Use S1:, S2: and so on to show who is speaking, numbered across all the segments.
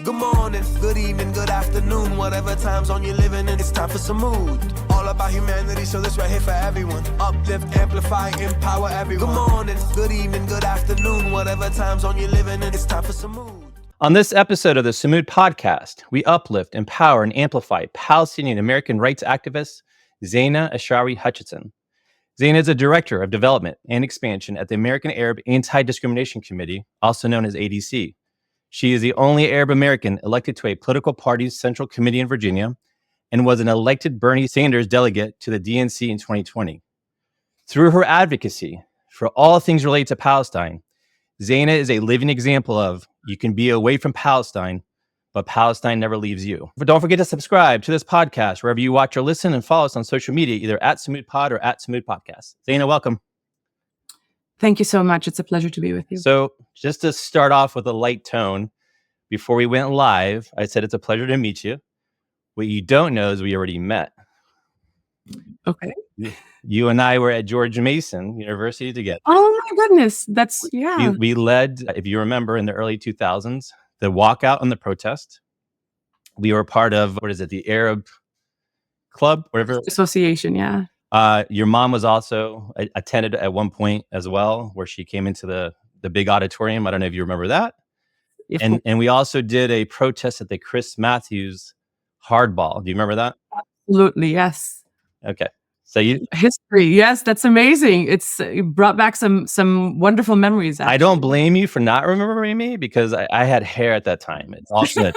S1: Good morning, good evening, good afternoon, whatever time zone you're living in, it's time for Sumud. All about humanity, so this right here for everyone. Uplift, amplify, empower everyone. Good morning, good evening, good afternoon, whatever time zone you're living in, it's time for Sumud.
S2: On this episode of the Sumud podcast, we uplift, empower, and amplify Palestinian American rights activist Zeina Ashrawi Hutchison. Zeina is a director of development and expansion at the American Arab Anti-Discrimination Committee, also known as ADC. She is the only Arab American elected to a political party's central committee in Virginia and was an elected Bernie Sanders delegate to the DNC in 2020. Through her advocacy for all things related to Palestine, Zeina is a living example of you can be away from Palestine, but Palestine never leaves you. But don't forget to subscribe to this podcast wherever you watch or listen, and follow us on social media, either at Sumud Pod or at Sumud Podcast. Zeina, welcome.
S3: Thank you so much. It's a pleasure to be with you.
S2: So just to start off with a light tone, before we went live, I said it's a pleasure to meet you. What you don't know is we already met.
S3: Okay.
S2: You and I were at George Mason University together.
S3: Oh my goodness.
S2: We led, if you remember, in the early 2000s, the walkout on the protest. We were part of, the Arab Club? Whatever.
S3: Association, yeah.
S2: Your mom was also attended at one point as well, where she came into the big auditorium. I don't know if you remember that. And we also did a protest at the Chris Matthews hardball. Do you remember that?
S3: Absolutely, yes.
S2: Okay. So
S3: history, yes, that's amazing. It brought back some wonderful memories. Actually.
S2: I don't blame you for not remembering me because I had hair at that time. It's all good.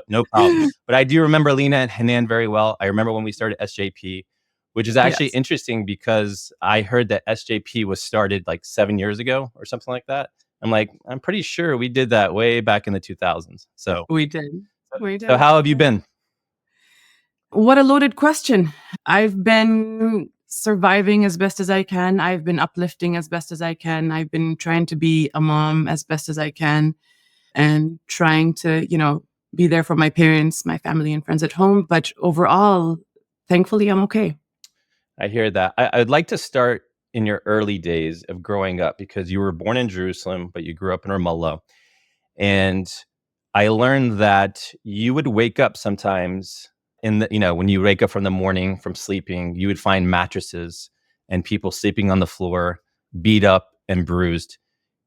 S2: No problem. But I do remember Lena and Hanan very well. I remember when we started SJP, which is actually interesting because I heard that SJP was started like 7 years ago or something like that. I'm pretty sure we did that way back in the 2000s. So
S3: we did.
S2: So how have you been?
S3: What a loaded question. I've been surviving as best as I can. I've been uplifting as best as I can. I've been trying to be a mom as best as I can and trying to, be there for my parents, my family and friends at home. But overall, thankfully, I'm okay.
S2: I hear that. I'd like to start in your early days of growing up because you were born in Jerusalem, but you grew up in Ramallah. And I learned that you would wake up sometimes when you wake up from the morning from sleeping, you would find mattresses and people sleeping on the floor, beat up and bruised.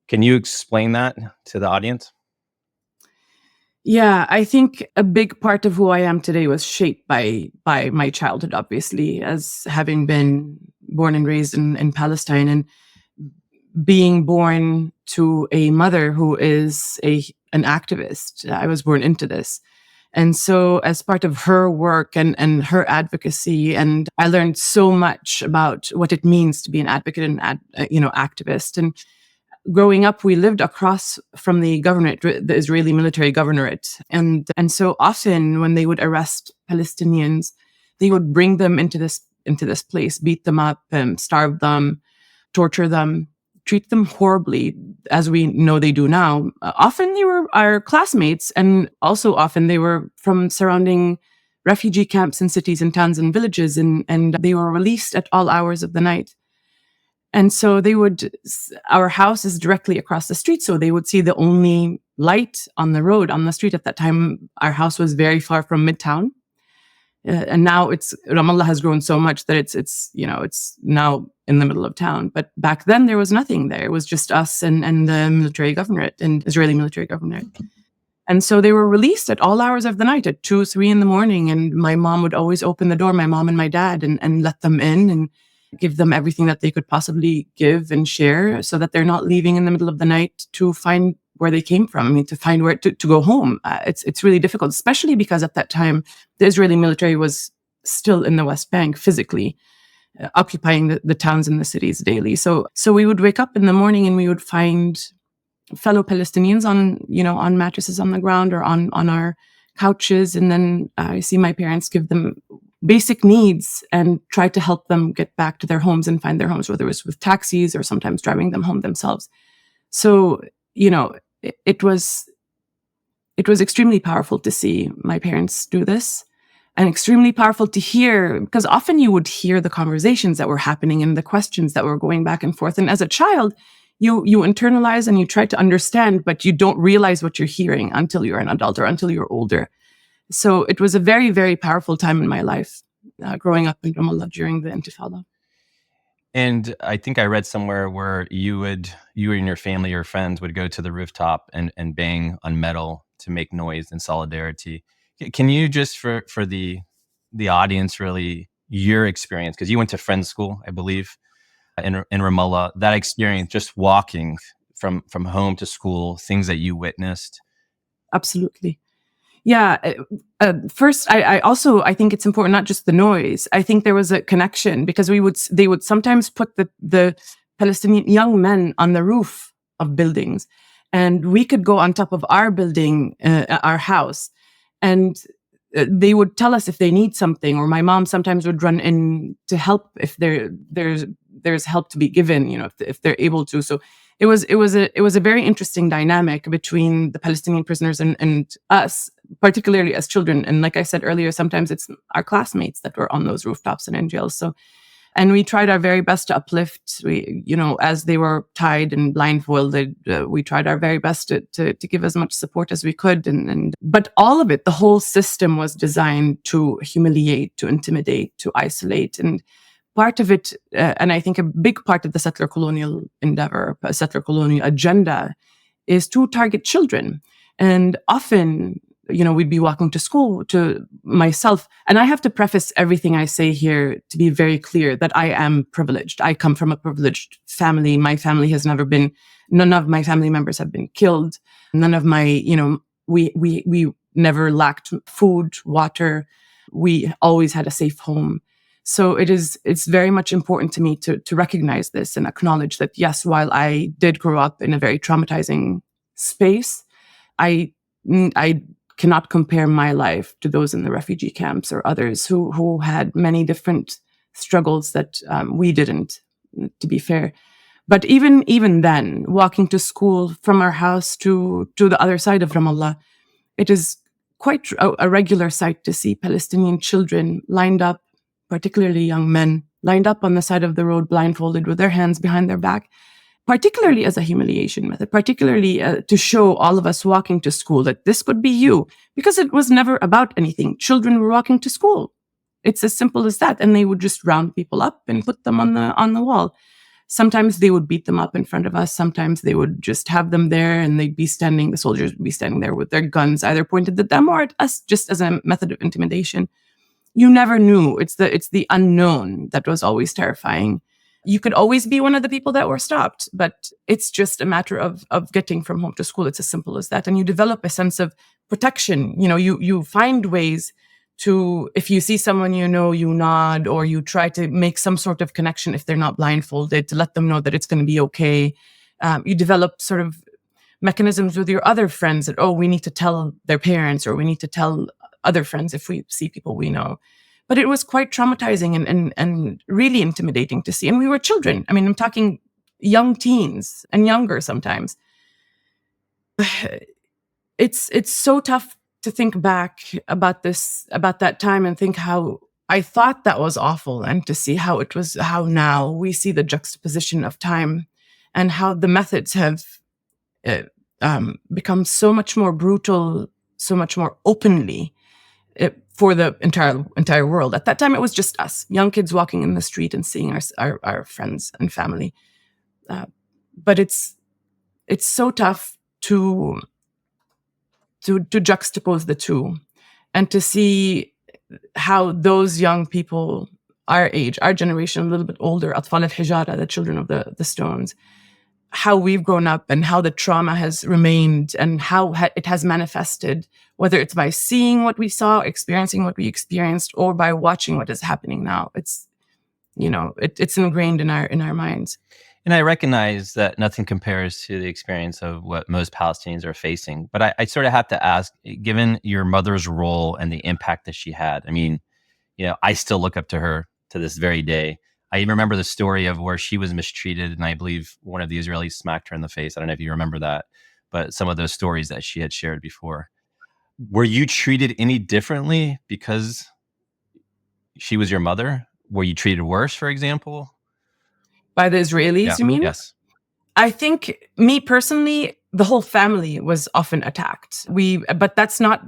S2: Can you explain that to the audience?
S3: Yeah, I think a big part of who I am today was shaped by my childhood, obviously, as having been born and raised in Palestine and being born to a mother who is an activist. I was born into this. And so as part of her work and her advocacy, and I learned so much about what it means to be an advocate and activist. And growing up, we lived across from the governorate, the Israeli military governorate. And so often when they would arrest Palestinians, they would bring them into this place, beat them up, starve them, torture them, treat them horribly, as we know they do now. Often they were our classmates, and also often they were from surrounding refugee camps in cities and towns and villages, and they were released at all hours of the night. And so our house is directly across the street, so they would see the only light on the road, on the street. At that time, our house was very far from Midtown. And now Ramallah has grown so much that it's now in the middle of town. But back then there was nothing there. It was just us and the military governorate and Israeli military governorate. And so they were released at all hours of the night at 2, 3 in the morning. And my mom would always open the door, my mom and my dad, and let them in and give them everything that they could possibly give and share so that they're not leaving in the middle of the night to find where they came from, to find where to go home. It's really difficult, especially because at that time, the Israeli military was still in the West Bank physically, occupying the towns and the cities daily. So we would wake up in the morning and we would find fellow Palestinians on mattresses on the ground or on our couches. And then I see my parents give them basic needs and try to help them get back to their homes and find their homes, whether it was with taxis or sometimes driving them home themselves. So, it was extremely powerful to see my parents do this, and extremely powerful to hear, because often you would hear the conversations that were happening and the questions that were going back and forth. And as a child, you internalize and you try to understand, but you don't realize what you're hearing until you're an adult or until you're older. So it was a very, very powerful time in my life, growing up in Ramallah during the Intifada.
S2: And I think I read somewhere where you and your family or friends would go to the rooftop and bang on metal to make noise in solidarity. Can you just for the audience, really, your experience, because you went to Friends School, I believe, in Ramallah, that experience, just walking from home to school, things that you witnessed?
S3: Absolutely. Yeah. First, I think it's important, not just the noise. I think there was a connection because they would sometimes put the Palestinian young men on the roof of buildings, and we could go on top of our building, our house, and they would tell us if they need something, or my mom sometimes would run in to help if there's help to be given, if they're able to. So it was a very interesting dynamic between the Palestinian prisoners and us, particularly as children. And like I said earlier, sometimes it's our classmates that were on those rooftops and in jails. So, and we tried our very best to uplift. We, as they were tied and blindfolded, we tried our very best to give as much support as we could. But all of it, the whole system was designed to humiliate, to intimidate, to isolate. And part of it, and I think a big part of the settler colonial endeavor, settler colonial agenda, is to target children. And often, we'd be walking to school, to myself, and I have to preface everything I say here to be very clear that I am privileged. I come from a privileged family. My family has never been, none of my family members have been killed. None of my, we never lacked food, water. We always had a safe home. So it's very much important to me to recognize this and acknowledge that, yes, while I did grow up in a very traumatizing space, I cannot compare my life to those in the refugee camps or others who had many different struggles that we didn't, to be fair. But even then, walking to school from our house to the other side of Ramallah, it is quite a regular sight to see Palestinian children lined up, particularly young men, lined up on the side of the road, blindfolded with their hands behind their back, particularly as a humiliation method, particularly to show all of us walking to school that this could be you, because it was never about anything. Children were walking to school. It's as simple as that. And they would just round people up and put them on the wall. Sometimes they would beat them up in front of us. Sometimes they would just have them there and the soldiers would be standing there with their guns either pointed at them or at us, just as a method of intimidation. You never knew. It's the unknown that was always terrifying. You could always be one of the people that were stopped, but it's just a matter of getting from home to school. It's as simple as that. And you develop a sense of protection. You find ways to, if you see someone you nod, or you try to make some sort of connection if they're not blindfolded, to let them know that it's going to be okay. You develop sort of mechanisms with your other friends that, we need to tell their parents, or we need to tell other friends if we see people we know. But it was quite traumatizing and really intimidating to see. And we were children. I mean, I'm talking young teens and younger sometimes. It's so tough to think back about that time and think how I thought that was awful, and to see how now we see the juxtaposition of time and how the methods have become so much more brutal, so much more openly for the entire world. At that time, it was just us, young kids walking in the street and seeing our friends and family. But it's so tough to juxtapose the two, and to see how those young people, our age, our generation, a little bit older, Atfal al-Hijara, the children of the stones, how we've grown up and how the trauma has remained and how it has manifested, whether it's by seeing what we saw, experiencing what we experienced, or by watching what is happening now. It's, it's ingrained in our minds.
S2: And I recognize that nothing compares to the experience of what most Palestinians are facing. But I sort of have to ask, given your mother's role and the impact that she had, I mean, I still look up to her to this very day. I even remember the story of where she was mistreated, and I believe one of the Israelis smacked her in the face. I don't know if you remember that, but some of those stories that she had shared before. Were you treated any differently because she was your mother? Were you treated worse, for example?
S3: By the Israelis, you mean?
S2: Yes.
S3: I think, me personally, the whole family was often attacked. But that's not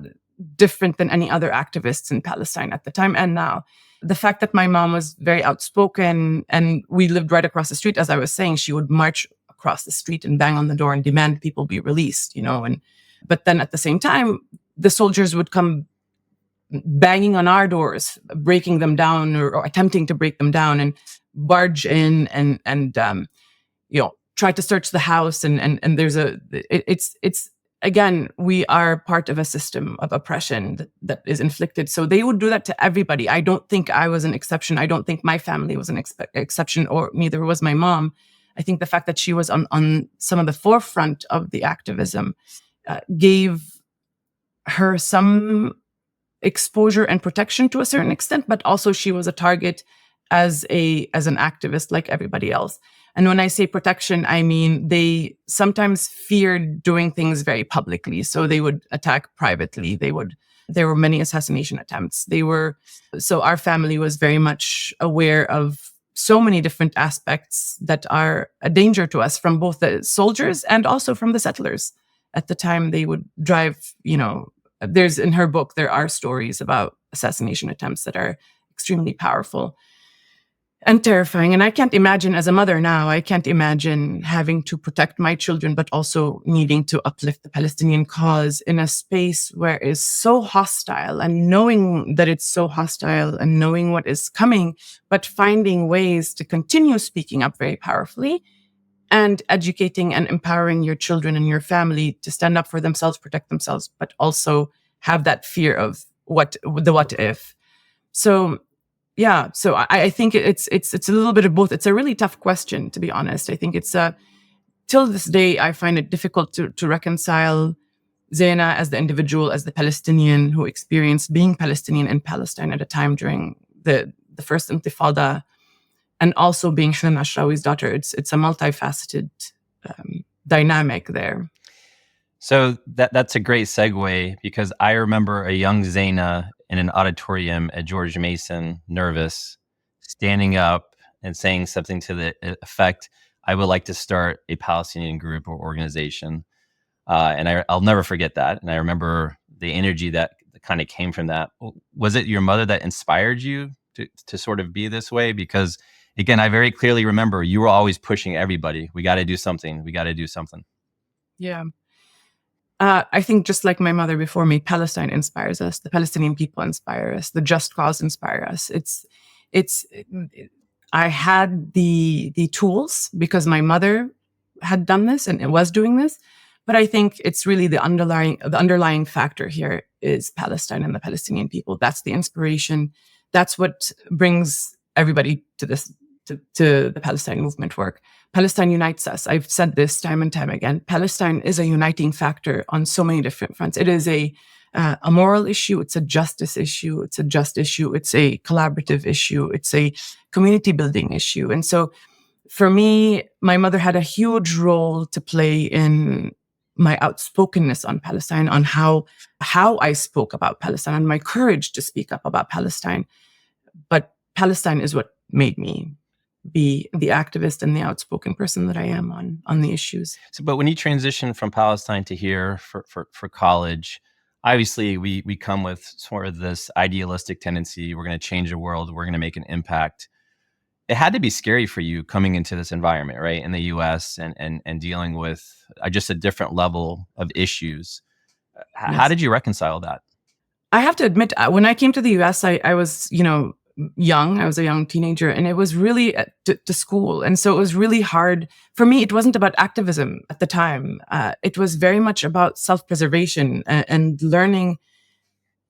S3: different than any other activists in Palestine at the time and now. The fact that my mom was very outspoken and we lived right across the street, as I was saying, she would march across the street and bang on the door and demand people be released, but then at the same time, the soldiers would come banging on our doors, breaking them down or attempting to break them down and barge in and try to search the house. And there's it's again, we are part of a system of oppression that is inflicted. So they would do that to everybody. I don't think I was an exception. I don't think my family was an exception, or neither was my mom. I think the fact that she was on some of the forefront of the activism gave her some exposure and protection to a certain extent, but also she was a target as an activist like everybody else. And when I say protection, I mean they sometimes feared doing things very publicly. So they would attack privately. There were many assassination attempts. So our family was very much aware of so many different aspects that are a danger to us from both the soldiers and also from the settlers. At the time, they would drive, there's in her book, there are stories about assassination attempts that are extremely powerful and terrifying. And I can't imagine, as a mother now, I can't imagine having to protect my children, but also needing to uplift the Palestinian cause in a space where it's so hostile, and knowing that it's so hostile and knowing what is coming, but finding ways to continue speaking up very powerfully and educating and empowering your children and your family to stand up for themselves, protect themselves, but also have that fear of what if. So yeah, so I think it's a little bit of both. It's a really tough question, to be honest. I think it's till this day, I find it difficult to reconcile Zeina as the individual, as the Palestinian who experienced being Palestinian in Palestine at a time during the first Intifada, and also being Zeina Ashrawi's daughter. It's a multifaceted dynamic there.
S2: So that's a great segue, because I remember a young Zeina in an auditorium at George Mason, nervous, standing up and saying something to the effect, "I would like to start a Palestinian group or organization." And I'll never forget that. And I remember the energy that kind of came from that. Was it your mother that inspired you to sort of be this way? Because again, I very clearly remember you were always pushing everybody. We got to do something. We got to do something.
S3: Yeah. I think just like my mother before me, Palestine inspires us. The Palestinian people inspire us. The just cause inspire us. I had the tools because my mother had done this and was doing this. But I think it's really the underlying factor here is Palestine and the Palestinian people. That's the inspiration. That's what brings everybody to the Palestine movement work. Palestine unites us. I've said this time and time again. Palestine is a uniting factor on so many different fronts. It is a moral issue. It's a justice issue. It's a just issue. It's a collaborative issue. It's a community building issue. And so for me, my mother had a huge role to play in my outspokenness on Palestine, on how I spoke about Palestine, and my courage to speak up about Palestine. But Palestine is what made me be the activist and the outspoken person that I am on the issues.
S2: So, but when you transition from Palestine to here for college, obviously we come with sort of this idealistic tendency. We're going to change the world. We're going to make an impact. It had to be scary for you coming into this environment, right, in the U.S. and dealing with just a different level of issues. Yes. How did you reconcile that?
S3: I have to admit, when I came to the U.S., I was, young. I was a young teenager, and it was really to school. And so it was really hard for me. It wasn't about activism at the time. It was very much about self-preservation and learning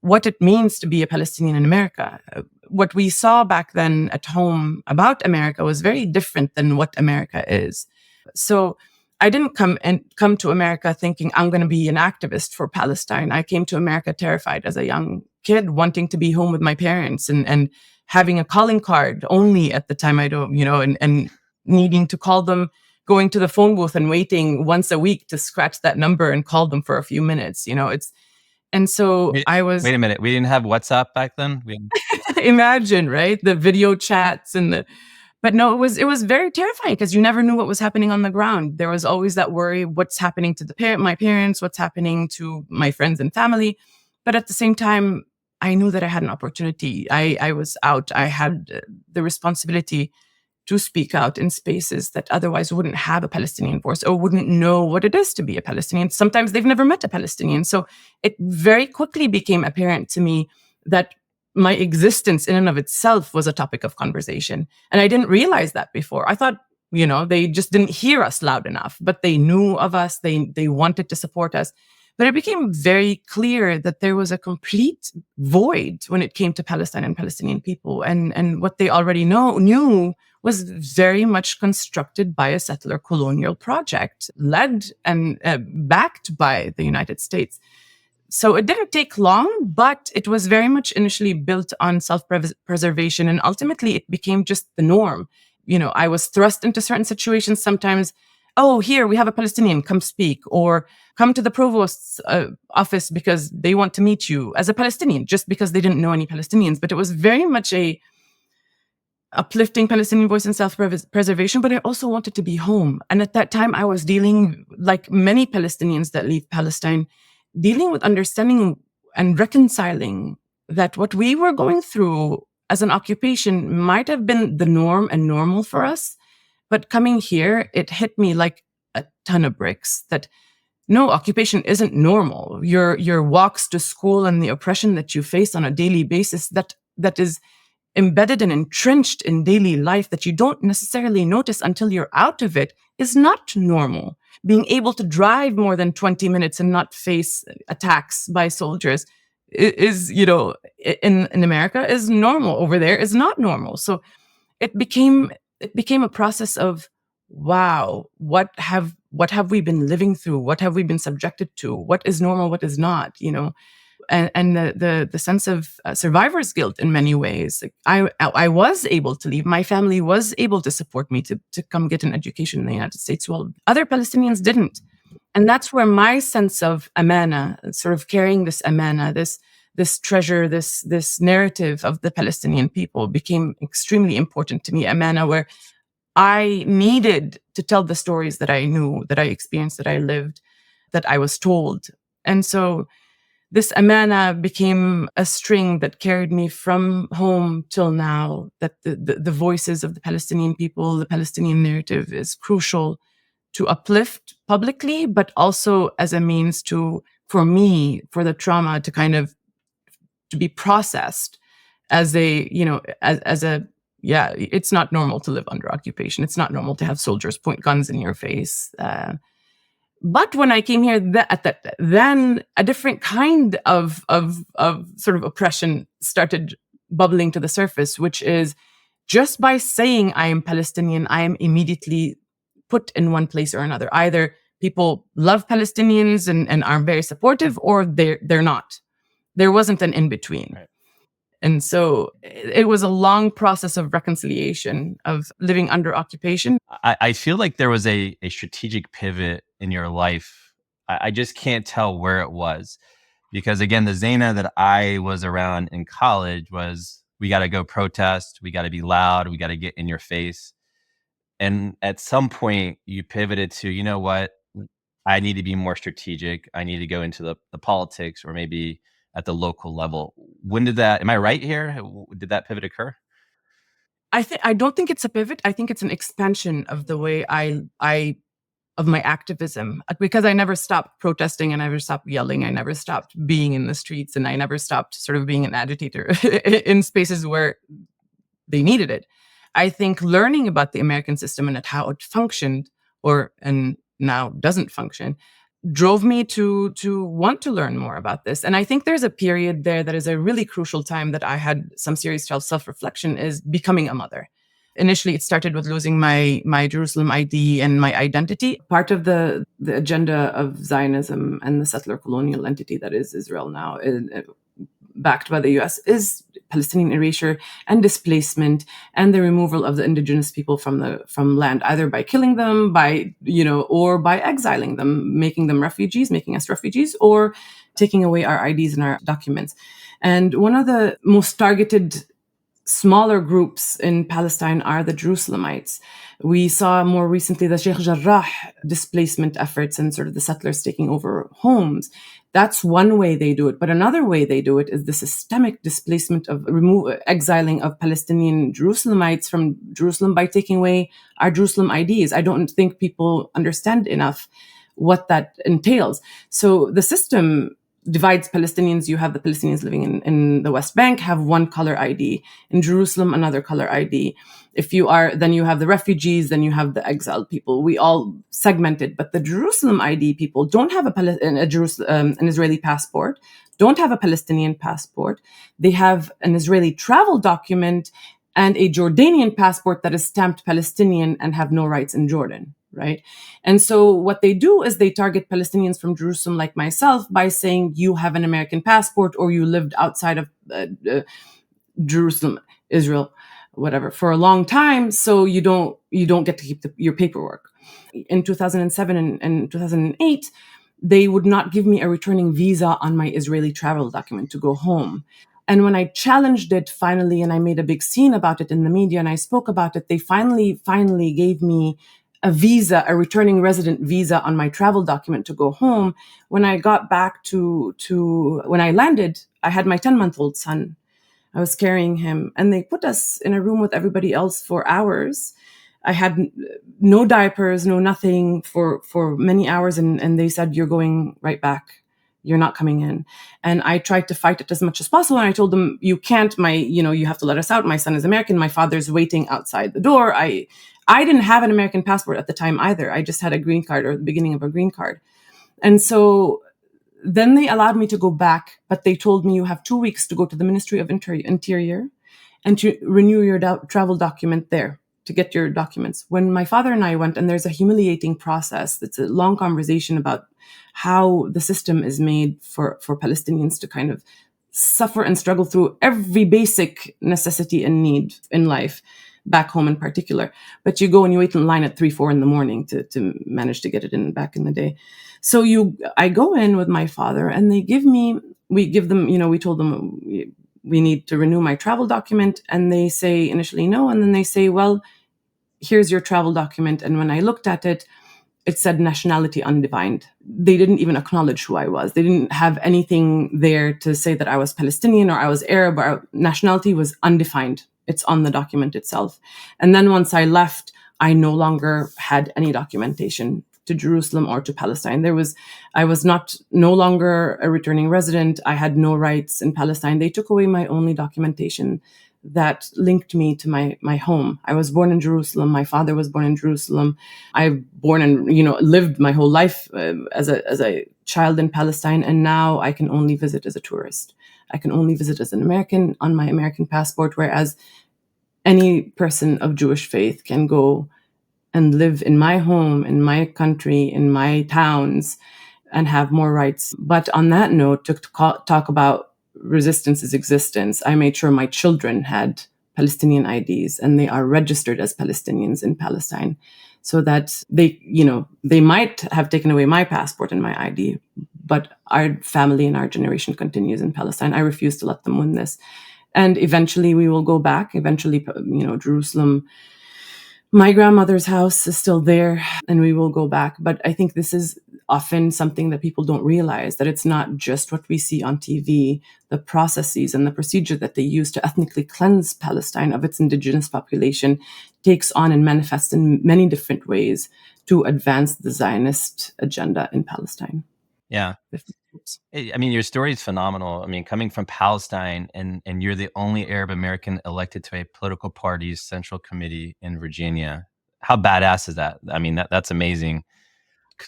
S3: what it means to be a Palestinian in America. What we saw back then at home about America was very different than what America is. So I didn't come to America thinking I'm going to be an activist for Palestine. I came to America terrified as a young kid, wanting to be home with my parents and having a calling card only at the time. And needing to call them, going to the phone booth and waiting once a week to scratch that number and call them for a few minutes. And so
S2: Wait a minute. We didn't have WhatsApp back then?
S3: Imagine, right? The video chats and But no, it was very terrifying because you never knew what was happening on the ground. There was always that worry, what's happening to my parents, what's happening to my friends and family. But at the same time, I knew that I had an opportunity. I was out. I had the responsibility to speak out in spaces that otherwise wouldn't have a Palestinian voice or wouldn't know what it is to be a Palestinian. Sometimes they've never met a Palestinian. So it very quickly became apparent to me that my existence in and of itself was a topic of conversation. And I didn't realize that before. I thought, they just didn't hear us loud enough, but they knew of us. They wanted to support us. But it became very clear that there was a complete void when it came to Palestine and Palestinian people. And what they already knew was very much constructed by a settler colonial project led and backed by the United States. So it didn't take long, but it was very much initially built on self-preservation. And ultimately, it became just the norm. I was thrust into certain situations sometimes. Oh, here, we have a Palestinian, come speak, or come to the provost's office because they want to meet you as a Palestinian, just because they didn't know any Palestinians. But it was very much a uplifting Palestinian voice and self-preservation, but I also wanted to be home. And at that time, I was dealing, like many Palestinians that leave Palestine, dealing with understanding and reconciling that what we were going through as an occupation might have been the norm and normal for us. But coming here, it hit me like a ton of bricks that no, occupation isn't normal. Your walks to school and the oppression that you face on a daily basis that is embedded and entrenched in daily life that you don't necessarily notice until you're out of it is not normal. Being able to drive more than 20 minutes and not face attacks by soldiers is, in America is normal. Over there is not normal. So it became a process of, wow, what have we been living through? What have we been subjected to? What is normal? What is not? And the sense of survivor's guilt in many ways. I was able to leave. My family was able to support me to come get an education in the United States, while other Palestinians didn't. And that's where my sense of amana, sort of carrying this amana, this treasure, this narrative of the Palestinian people became extremely important to me. Amana, where I needed to tell the stories that I knew, that I experienced, that I lived, that I was told. And so this amana became a string that carried me from home till now, that the voices of the Palestinian people, the Palestinian narrative is crucial to uplift publicly, but also as a means for the trauma to kind of to be processed as it's not normal to live under occupation. It's not normal to have soldiers point guns in your face. But when I came here, then a different kind of sort of oppression started bubbling to the surface, which is just by saying I am Palestinian, I am immediately put in one place or another. Either people love Palestinians and are very supportive, or they're not. There wasn't an in-between. Right. And so it was a long process of reconciliation, of living under occupation.
S2: I feel like there was a strategic pivot in your life. I just can't tell where it was. Because again, the Zeina that I was around in college was, we got to go protest, we got to be loud, we got to get in your face. And at some point you pivoted to, you know what, I need to be more strategic. I need to go into the politics, or maybe at the local level. When did that, am I right here? Did that pivot occur?
S3: I don't think it's a pivot. I think it's an expansion of the way of my activism, because I never stopped protesting, and I never stopped yelling. I never stopped being in the streets, and I never stopped sort of being an agitator in spaces where they needed it. I think learning about the American system and how it functioned, and now doesn't function, drove me to want to learn more about this. And I think there's a period there that is a really crucial time that I had some serious self-reflection, is becoming a mother. Initially, it started with losing my Jerusalem ID and my identity. Part of the agenda of Zionism and the settler colonial entity that is Israel now, backed by the US, is Palestinian erasure and displacement and the removal of the indigenous people from land, either by killing them, or by exiling them, making us refugees, or taking away our IDs and our documents. And one of the most targeted smaller groups in Palestine are the Jerusalemites. We saw more recently the Sheikh Jarrah displacement efforts and sort of the settlers taking over homes. That's one way they do it. But another way they do it is the systemic displacement of exiling of Palestinian Jerusalemites from Jerusalem by taking away our Jerusalem IDs. I don't think people understand enough what that entails. So the system divides Palestinians. You have the Palestinians living in the West Bank, have one color ID. In Jerusalem, another color ID. Then you have the refugees, then you have the exiled people. We all segmented, but the Jerusalem ID people don't have an Israeli passport, don't have a Palestinian passport. They have an Israeli travel document and a Jordanian passport that is stamped Palestinian and have no rights in Jordan. Right. And so what they do is they target Palestinians from Jerusalem like myself by saying you have an American passport or you lived outside of Jerusalem, Israel, whatever, for a long time. So you don't get to keep your paperwork. In 2007 and 2008, they would not give me a returning visa on my Israeli travel document to go home. And when I challenged it finally, and I made a big scene about it in the media and I spoke about it, they finally gave me a visa, a returning resident visa on my travel document to go home. When I got back when I landed, I had my 10-month-old son. I was carrying him and they put us in a room with everybody else for hours. I had no diapers, no nothing for many hours. And they said, you're going right back. You're not coming in. And I tried to fight it as much as possible. And I told them, you can't, you have to let us out. My son is American. My father's waiting outside the door. I didn't have an American passport at the time either. I just had a green card or the beginning of a green card. And so then they allowed me to go back, but they told me you have 2 weeks to go to the Ministry of Interior and to renew your travel document there to get your documents. When my father and I went, and there's a humiliating process, it's a long conversation about how the system is made for Palestinians to kind of suffer and struggle through every basic necessity and need in life, back home in particular. But you go and you wait in line at 3-4 in the morning to manage to get it in back in the day. So I go in with my father and we told them we need to renew my travel document. And they say initially no. And then they say, well, here's your travel document. And when I looked at it, it said nationality undefined. They didn't even acknowledge who I was. They didn't have anything there to say that I was Palestinian or I was Arab. Or nationality was undefined. It's on the document itself. And then once I left, I no longer had any documentation to Jerusalem or to Palestine. I was no longer a returning resident. I had no rights in Palestine. They took away my only documentation that linked me to my home. I was born in Jerusalem. My father was born in Jerusalem. I've born and lived my whole life as a child in Palestine, and now I can only visit as a tourist. I can only visit as an American on my American passport, whereas any person of Jewish faith can go and live in my home, in my country, in my towns, and have more rights. But on that note, to talk about resistance's existence, I made sure my children had Palestinian IDs and they are registered as Palestinians in Palestine, so that they might have taken away my passport and my ID, but our family and our generation continues in Palestine. I refuse to let them win this. And eventually we will go back. Eventually, Jerusalem, my grandmother's house is still there and we will go back. But I think this is often something that people don't realize, that it's not just what we see on TV, the processes and the procedure that they use to ethnically cleanse Palestine of its indigenous population takes on and manifests in many different ways to advance the Zionist agenda in Palestine.
S2: Yeah. I mean, your story is phenomenal. I mean, coming from Palestine and you're the only Arab American elected to a political party's central committee in Virginia. How badass is that? I mean, that's amazing.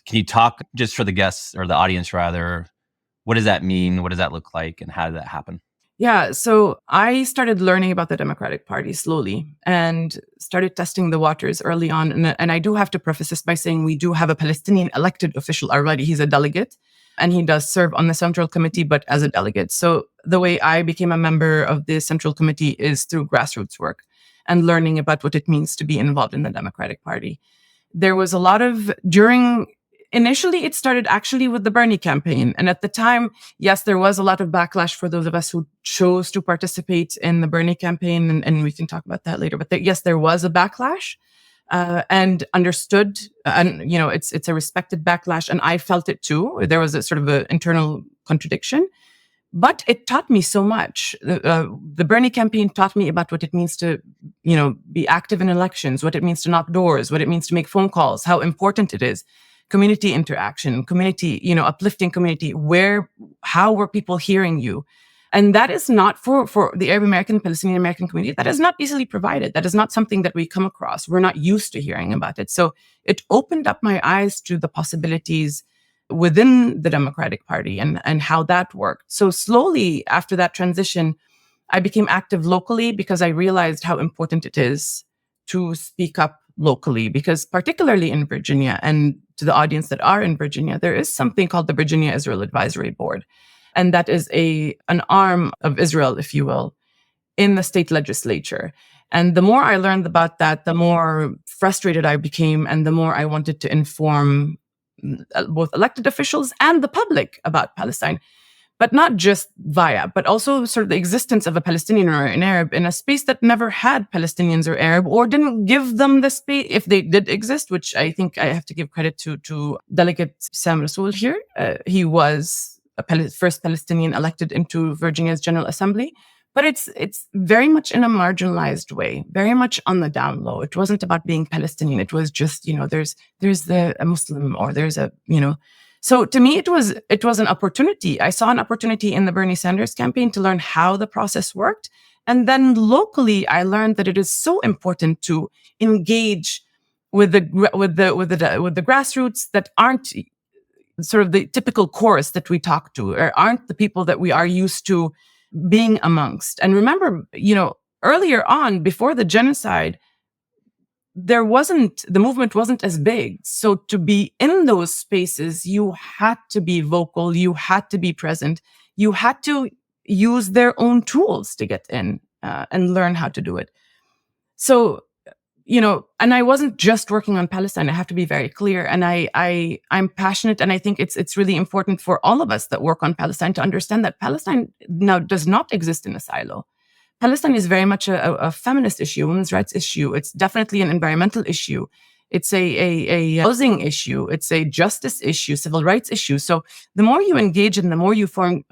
S2: Can you talk, just for the guests or the audience rather, what does that mean? What does that look like? And how did that happen?
S3: Yeah, so I started learning about the Democratic Party slowly and started testing the waters early on. And I do have to preface this by saying we do have a Palestinian elected official already. He's a delegate and he does serve on the Central Committee, but as a delegate. So the way I became a member of the Central Committee is through grassroots work and learning about what it means to be involved in the Democratic Party. There was a lot of, initially, it started actually with the Bernie campaign. And at the time, yes, there was a lot of backlash for those of us who chose to participate in the Bernie campaign. And we can talk about that later. But yes, there was a backlash and understood. And, it's a respected backlash. And I felt it too. There was a sort of an internal contradiction. But it taught me so much. The Bernie campaign taught me about what it means to, be active in elections, what it means to knock doors, what it means to make phone calls, how important it is. Community interaction, community, uplifting community. How were people hearing you? And that is not for the Arab American, Palestinian American community. That is not easily provided. That is not something that we come across. We're not used to hearing about it. So it opened up my eyes to the possibilities within the Democratic Party and how that worked. So slowly after that transition, I became active locally because I realized how important it is to speak up locally, because particularly in Virginia, and to the audience that are in Virginia, there is something called the Virginia Israel Advisory Board. And that is an arm of Israel, if you will, in the state legislature. And the more I learned about that, the more frustrated I became, and the more I wanted to inform both elected officials and the public about Palestine. But not just VIAB, but also sort of the existence of a Palestinian or an Arab in a space that never had Palestinians or Arab, or didn't give them the space if they did exist, which I think I have to give credit to Delegate Sam Rasool here. He was a first Palestinian elected into Virginia's General Assembly. But it's very much in a marginalized way, very much on the down low. It wasn't about being Palestinian. It was just, there's a Muslim, or there's a, So to me, it was an opportunity. I saw an opportunity in the Bernie Sanders campaign to learn how the process worked. And then locally, I learned that it is so important to engage with the grassroots that aren't sort of the typical chorus that we talk to, or aren't the people that we are used to being amongst. And remember, earlier on, before the genocide, the movement wasn't as big. So to be in those spaces, you had to be vocal, you had to be present, you had to use their own tools to get in and learn how to do it. So, and I wasn't just working on Palestine. I have to be very clear. And I'm passionate, and I think it's really important for all of us that work on Palestine to understand that Palestine now does not exist in a silo. Palestine is very much a feminist issue, a women's rights issue. It's definitely an environmental issue. It's a housing issue. It's a justice issue, civil rights issue. So the more you engage and the more you form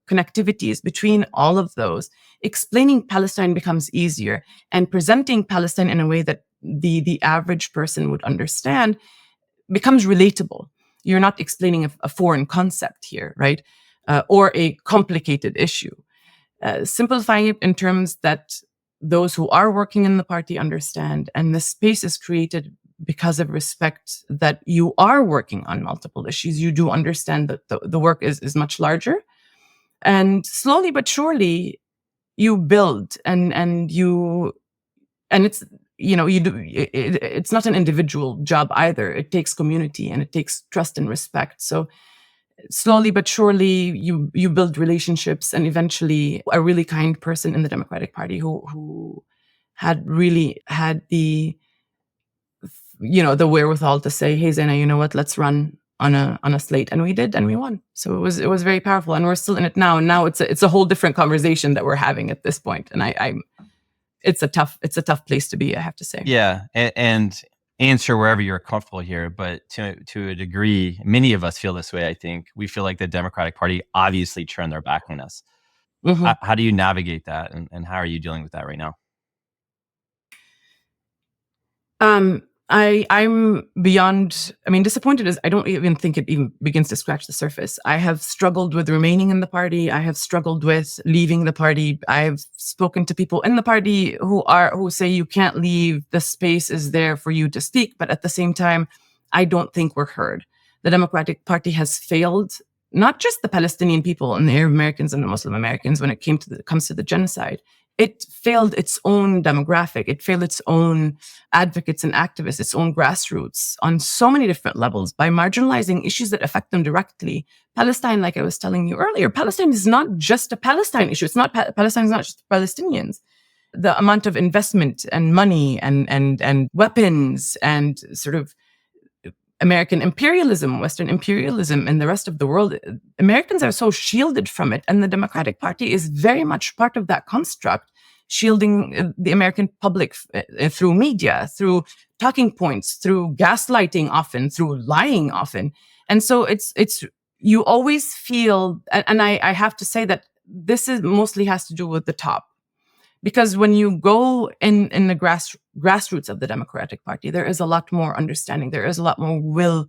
S3: connectivities between all of those, explaining Palestine becomes easier, and presenting Palestine in a way that the average person would understand becomes relatable. You're not explaining a foreign concept here, right? Or a complicated issue. Simplifying it in terms that those who are working in the party understand, and the space is created because of respect that you are working on multiple issues. You do understand that the work is much larger. And slowly but surely, you build and it's it's not an individual job either. It takes community, and it takes trust and respect. So slowly but surely, you build relationships, and eventually a really kind person in the Democratic Party who had really had the wherewithal to say, "Hey, Zeina, you know what? Let's run on a slate," and we did, and we won. So it was very powerful, and we're still in it now. And now it's a whole different conversation that we're having at this point. And it's a tough place to be, I have to say.
S2: Yeah, and answer wherever you're comfortable here, but to a degree, many of us feel this way. I think we feel like the Democratic Party obviously turned their back on us. Mm-hmm. How do you navigate that, and how are you dealing with that right now?
S3: I'm beyond, disappointed is, I don't even think it even begins to scratch the surface. I have struggled with remaining in the party. I have struggled with leaving the party. I've spoken to people in the party who say you can't leave. The space is there for you to speak. But at the same time, I don't think we're heard. The Democratic Party has failed, not just the Palestinian people and the Arab Americans and the Muslim Americans when it comes to the genocide. It failed its own demographic. It failed its own advocates and activists, its own grassroots on so many different levels by marginalizing issues that affect them directly. Palestine, like I was telling you earlier, Palestine is not just a Palestine issue. It's not Palestine is not just Palestinians. The amount of investment and money and weapons and sort of American imperialism, Western imperialism, and the rest of the world, Americans are so shielded from it. And the Democratic Party is very much part of that construct, shielding the American public through media, through talking points, through gaslighting often, through lying often. And so it's you always feel, and I have to say that this is mostly has to do with the top. Because when you go in the grassroots of the Democratic Party, there is a lot more understanding. There is a lot more will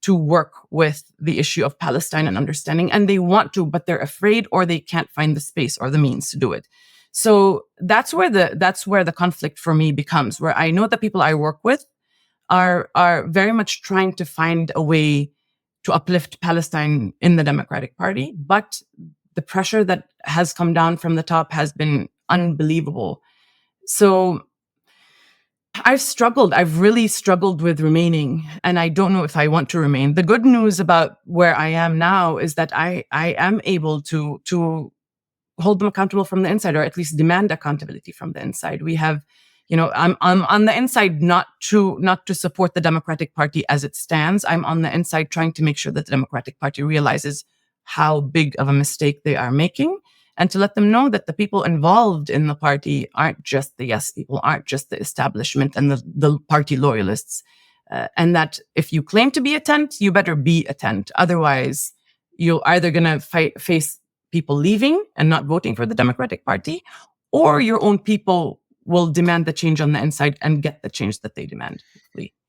S3: to work with the issue of Palestine and understanding. And they want to, but they're afraid, or they can't find the space or the means to do it. So that's where the conflict for me becomes, where I know that people I work with are very much trying to find a way to uplift Palestine in the Democratic Party, but the pressure that has come down from the top has been unbelievable. So I've really struggled with remaining, and I don't know if I want to remain. The good news about where I am now is that I am able to hold them accountable from the inside, or at least demand accountability from the inside. We have, I'm on the inside not to support the Democratic Party as it stands. I'm on the inside trying to make sure that the Democratic Party realizes how big of a mistake they are making, and to let them know that the people involved in the party aren't just the yes people, aren't just the establishment and the party loyalists. And that if you claim to be a tent, you better be a tent. Otherwise, you're either going to face people leaving and not voting for the Democratic Party, or your own people will demand the change on the inside and get the change that they demand.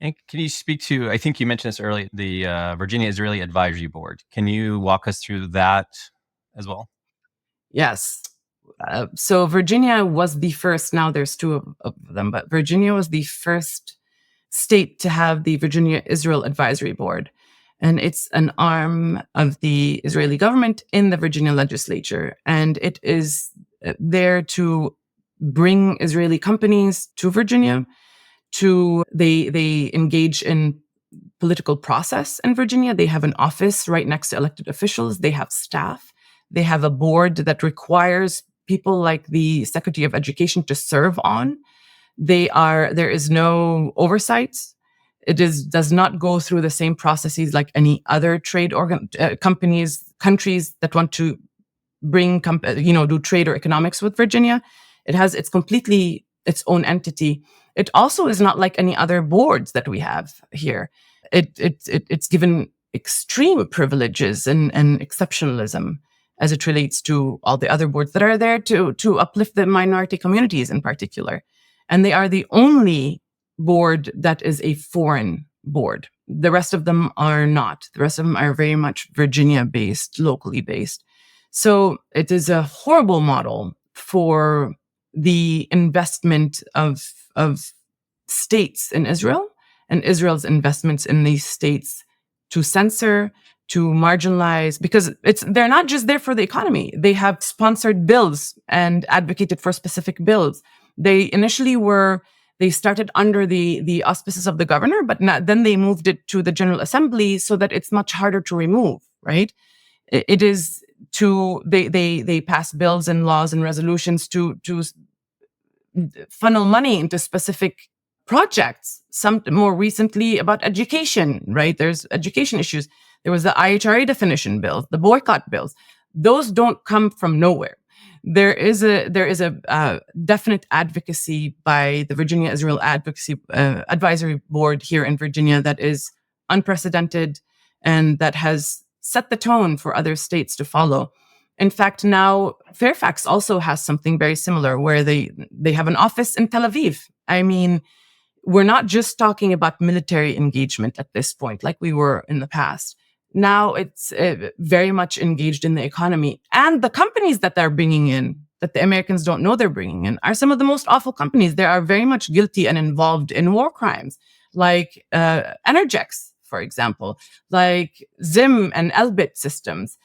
S2: And can you speak to, I think you mentioned this earlier, the Virginia Israeli Advisory Board. Can you walk us through that as well?
S3: Yes. So Virginia was the first, now there's two of them, but Virginia was the first state to have the Virginia Israel Advisory Board. And it's an arm of the Israeli government in the Virginia legislature. And it is there to bring Israeli companies to Virginia. They engage in political process in Virginia. They have an office right next to elected officials. They have staff. They have a board that requires people like the Secretary of Education to serve on. There is no oversight. It does not go through the same processes like any other trade countries that want to bring, do trade or economics with Virginia. It's completely its own entity. It also is not like any other boards that we have here. It's given extreme privileges and exceptionalism as it relates to all the other boards that are there to uplift the minority communities in particular. And they are the only board that is a foreign board. The rest of them are not. The rest of them are very much Virginia-based, locally based. So it is a horrible model for the investment of states in Israel and Israel's investments in these states to censor, to marginalize, because they're not just there for the economy. They have sponsored bills and advocated for specific bills. They started under the auspices of the governor, but then they moved it to the General Assembly so that it's much harder to remove, right? It is they pass bills and laws and resolutions to funnel money into specific projects. Some more recently about education, right? There's education issues. There was the IHRA definition bills, the boycott bills. Those don't come from nowhere. There is a definite advocacy by the Virginia Israel Advocacy Advisory Board here in Virginia that is unprecedented and that has set the tone for other states to follow. In fact, now Fairfax also has something very similar where they have an office in Tel Aviv. I mean, we're not just talking about military engagement at this point like we were in the past. Now it's very much engaged in the economy. And the companies that they're bringing in, that the Americans don't know they're bringing in, are some of the most awful companies. They are very much guilty and involved in war crimes, like Energex, for example, like Zim and Elbit Systems.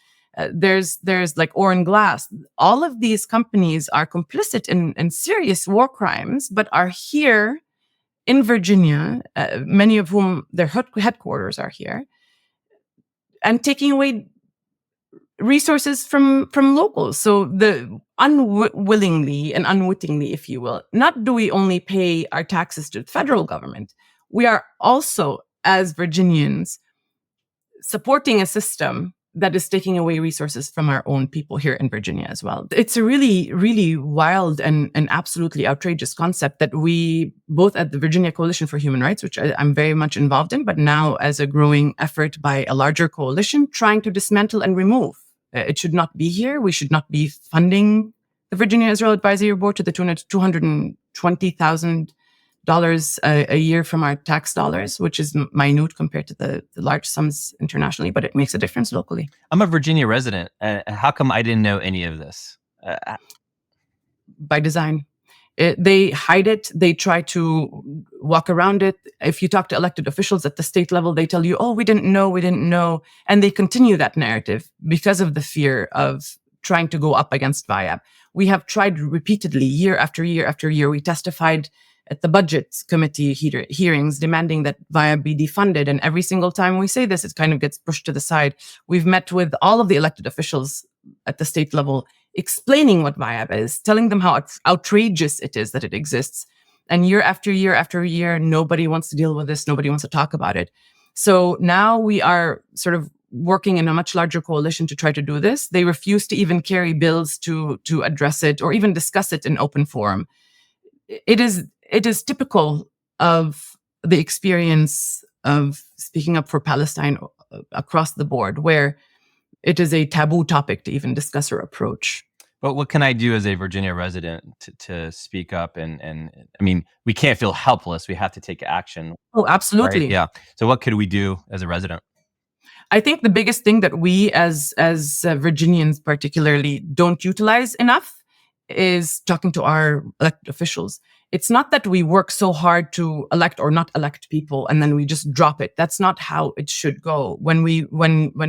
S3: There's like Oren Glass. All of these companies are complicit in serious war crimes, but are here in Virginia, many of whom their headquarters are here, and taking away resources from locals. So the unwillingly and unwittingly, if you will, not do we only pay our taxes to the federal government, we are also as Virginians, supporting a system that is taking away resources from our own people here in Virginia as well. It's a really, really wild and absolutely outrageous concept that we, both at the Virginia Coalition for Human Rights, which I'm very much involved in, but now as a growing effort by a larger coalition, trying to dismantle and remove. It should not be here. We should not be funding the Virginia Israel Advisory Board to the tune of $220,000 a year from our tax dollars, which is minute compared to the large sums internationally, but it makes a difference locally.
S2: I'm a Virginia resident. How come I didn't know any of this?
S3: By design. They hide it. They try to walk around it. If you talk to elected officials at the state level, they tell you, oh, we didn't know. And they continue that narrative because of the fear of trying to go up against VIAB. We have tried repeatedly, year after year after year. We testified at the budget committee hearings demanding that VIAB be defunded. And every single time we say this, it kind of gets pushed to the side. We've met with all of the elected officials at the state level, explaining what VIAB is, telling them how outrageous it is that it exists. And year after year after year, nobody wants to deal with this. Nobody wants to talk about it. So now we are sort of working in a much larger coalition to try to do this. They refuse to even carry bills to address it or even discuss it in open forum. It is typical of the experience of speaking up for Palestine across the board, where it is a taboo topic to even discuss or approach.
S2: But what can I do as a Virginia resident to speak up? And I mean, we can't feel helpless. We have to take action.
S3: Oh, absolutely.
S2: Right? Yeah. So what could we do as a resident?
S3: I think the biggest thing that we as Virginians particularly don't utilize enough is talking to our elected officials. It's not that we work so hard to elect or not elect people and then we just drop it. That's not how it should go. When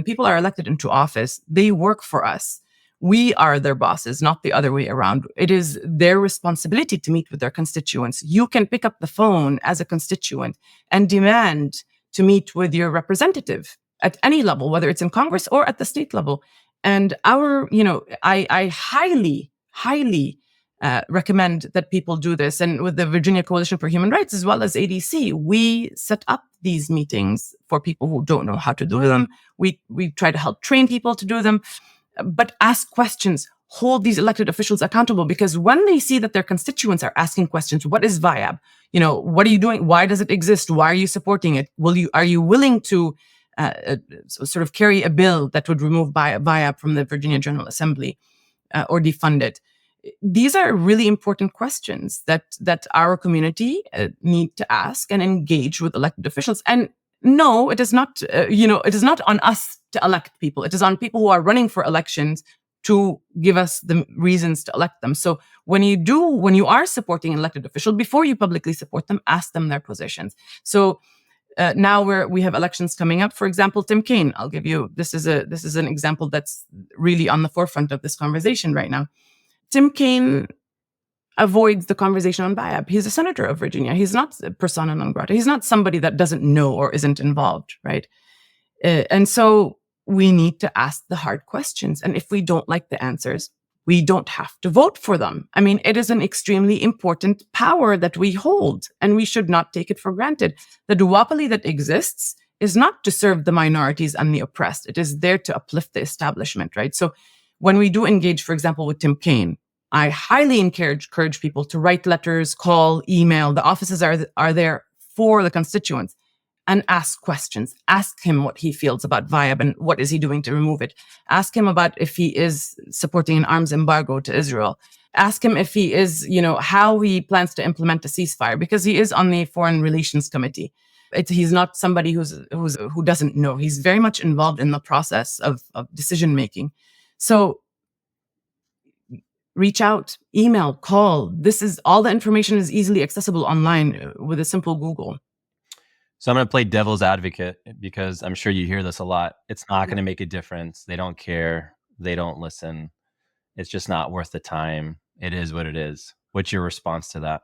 S3: people are elected into office, they work for us. We are their bosses, not the other way around. It is their responsibility to meet with their constituents. You can pick up the phone as a constituent and demand to meet with your representative at any level, whether it's in Congress or at the state level. And I highly recommend that people do this. And with the Virginia Coalition for Human Rights, as well as ADC, we set up these meetings for people who don't know how to do them. We try to help train people to do them, but ask questions, hold these elected officials accountable, because when they see that their constituents are asking questions, what is VIAB? What are you doing? Why does it exist? Why are you supporting it? Are you willing to sort of carry a bill that would remove VIAB from the Virginia General Assembly or defund it? These are really important questions that our community need to ask and engage with elected officials. And no, it is not. It is not on us to elect people. It is on people who are running for elections to give us the reasons to elect them. So when you are supporting an elected official, before you publicly support them, ask them their positions. So now we have elections coming up. For example, Tim Kaine. I'll give you this is an example that's really on the forefront of this conversation right now. Tim Kaine avoids the conversation on VIAB. He's a senator of Virginia. He's not a persona non grata. He's not somebody that doesn't know or isn't involved, right? And so we need to ask the hard questions. And if we don't like the answers, we don't have to vote for them. I mean, it is an extremely important power that we hold, and we should not take it for granted. The duopoly that exists is not to serve the minorities and the oppressed. It is there to uplift the establishment, right? So when we do engage, for example, with Tim Kaine, I highly encourage people to write letters, call, email. The offices are there for the constituents, and ask questions. Ask him what he feels about VIAB and what is he doing to remove it. Ask him about if he is supporting an arms embargo to Israel. Ask him if he is, how he plans to implement a ceasefire, because he is on the Foreign Relations Committee. He's not somebody who doesn't know. He's very much involved in the process of decision making. So reach out, email, call. All the information is easily accessible online with a simple Google.
S2: So I'm going to play devil's advocate, because I'm sure you hear this a lot. It's not going to make a difference. They don't care. They don't listen. It's just not worth the time. It is what it is. What's your response to that?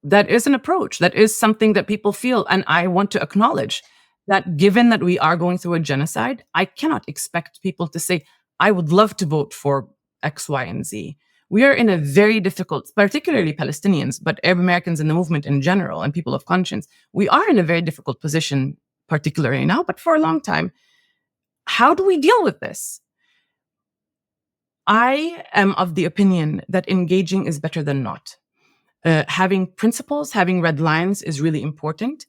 S3: That is an approach. That is something that people feel. And I want to acknowledge that given that we are going through a genocide, I cannot expect people to say, I would love to vote for X, Y, and Z. We are in a very difficult, particularly Palestinians, but Arab Americans in the movement in general and people of conscience, we are in a very difficult position, particularly now, but for a long time. How do we deal with this? I am of the opinion that engaging is better than not. Having principles, having red lines is really important,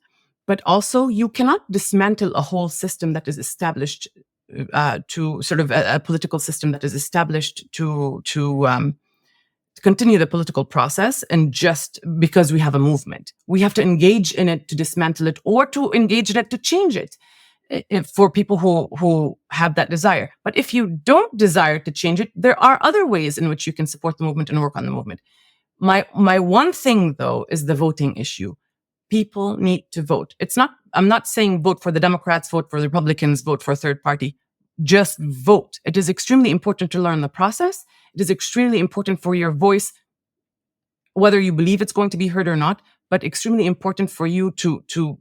S3: but also you cannot dismantle a whole system that is established to sort of a political system that is established to continue the political process, and just because we have a movement. We have to engage in it to dismantle it, or to engage in it to change it for people who have that desire. But if you don't desire to change it, there are other ways in which you can support the movement and work on the movement. My one thing, though, is the voting issue. People need to vote. I'm not saying vote for the Democrats, vote for the Republicans, vote for a third party. Just vote. It is extremely important to learn the process. It is extremely important for your voice, whether you believe it's going to be heard or not, but extremely important for you to